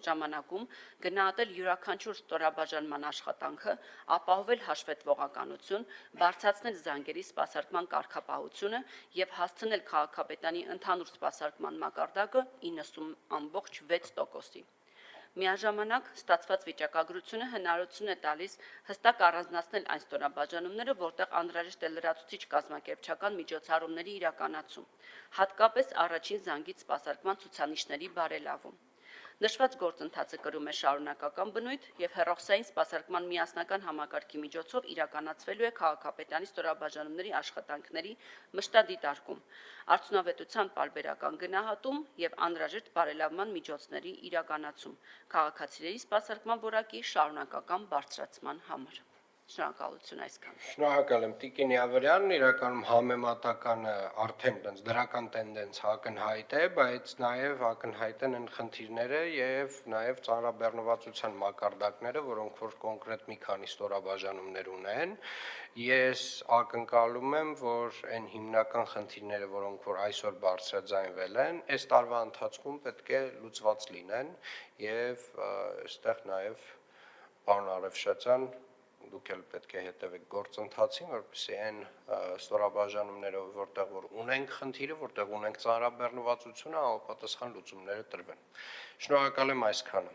ժամանակում գնահատել յուրաքանչյուր ստորաբաժանման աշխատանքը, ապահովել հաշվետվողականություն, բարձրացնել զանգերի սպասարկման կարգապահությունը եւ հասցնել քաղաքապետանի ընդհանուր սպասարկման մակարդակը 90.6%-ի։ Միաժամանակ ստացված վիճակագրությունը հնարավորություն է տալիս հստակ առանձնացնել այն ստորաբաժանումները, որտեղ անհրաժեշտ է լրացուցիչ կազմակերպչական միջոցառումների իրականացում, հատկապես առաջին զանգից սպասարկման ցուցանիշների բարելավում։ Նշված գործընթացը կրում է շարունակական բնույթ եւ հեռախոսային սպասարկման միասնական համակարգի միջոցով իրականացվելու է քաղաքապետարանի ստորաբաժանումների աշխատանքների մշտադիտարկում, արդյունավետության պարբերական գնահատում եւ անհրաժեշտ բարելավման միջոցների իրականացում քաղաքացիների սպասարկման որակի շարունակական բարձրացման համար։ Շնորհակալություն այսքան։ Շնորհակալ եմ Տիկին Յավրյանն, իրականում համեմատականը արդեն դες դրական տենդենց ակնհայտ է, բայց նաև ակնհայտ են խնդիրները եւ նաև ծանրաբեռնվածության մակարդակները, որոնք որ կոնկրետ մի քանի ստորաբաժանումներ ունեն։ Ես ակնկալում եմ, որ այն հիմնական խնդիրները, որոնք որ այսօր բարձրաձայնվել են, այս տարվա ընթացքում պետք է լուծված լինեն եւ այստեղ նաև պարոն Արևշացյան դուք էլ պետք է հետևեք գործընթացին, որպեսզի այն ստորաբաժանումները, որտեղ որ ունենք խնդիրը, որտեղ ունենք ծանրաբեռնվածությունը, համապատասխան լուծումները տրվեն։ Շնորհակալ եմ այսքանը։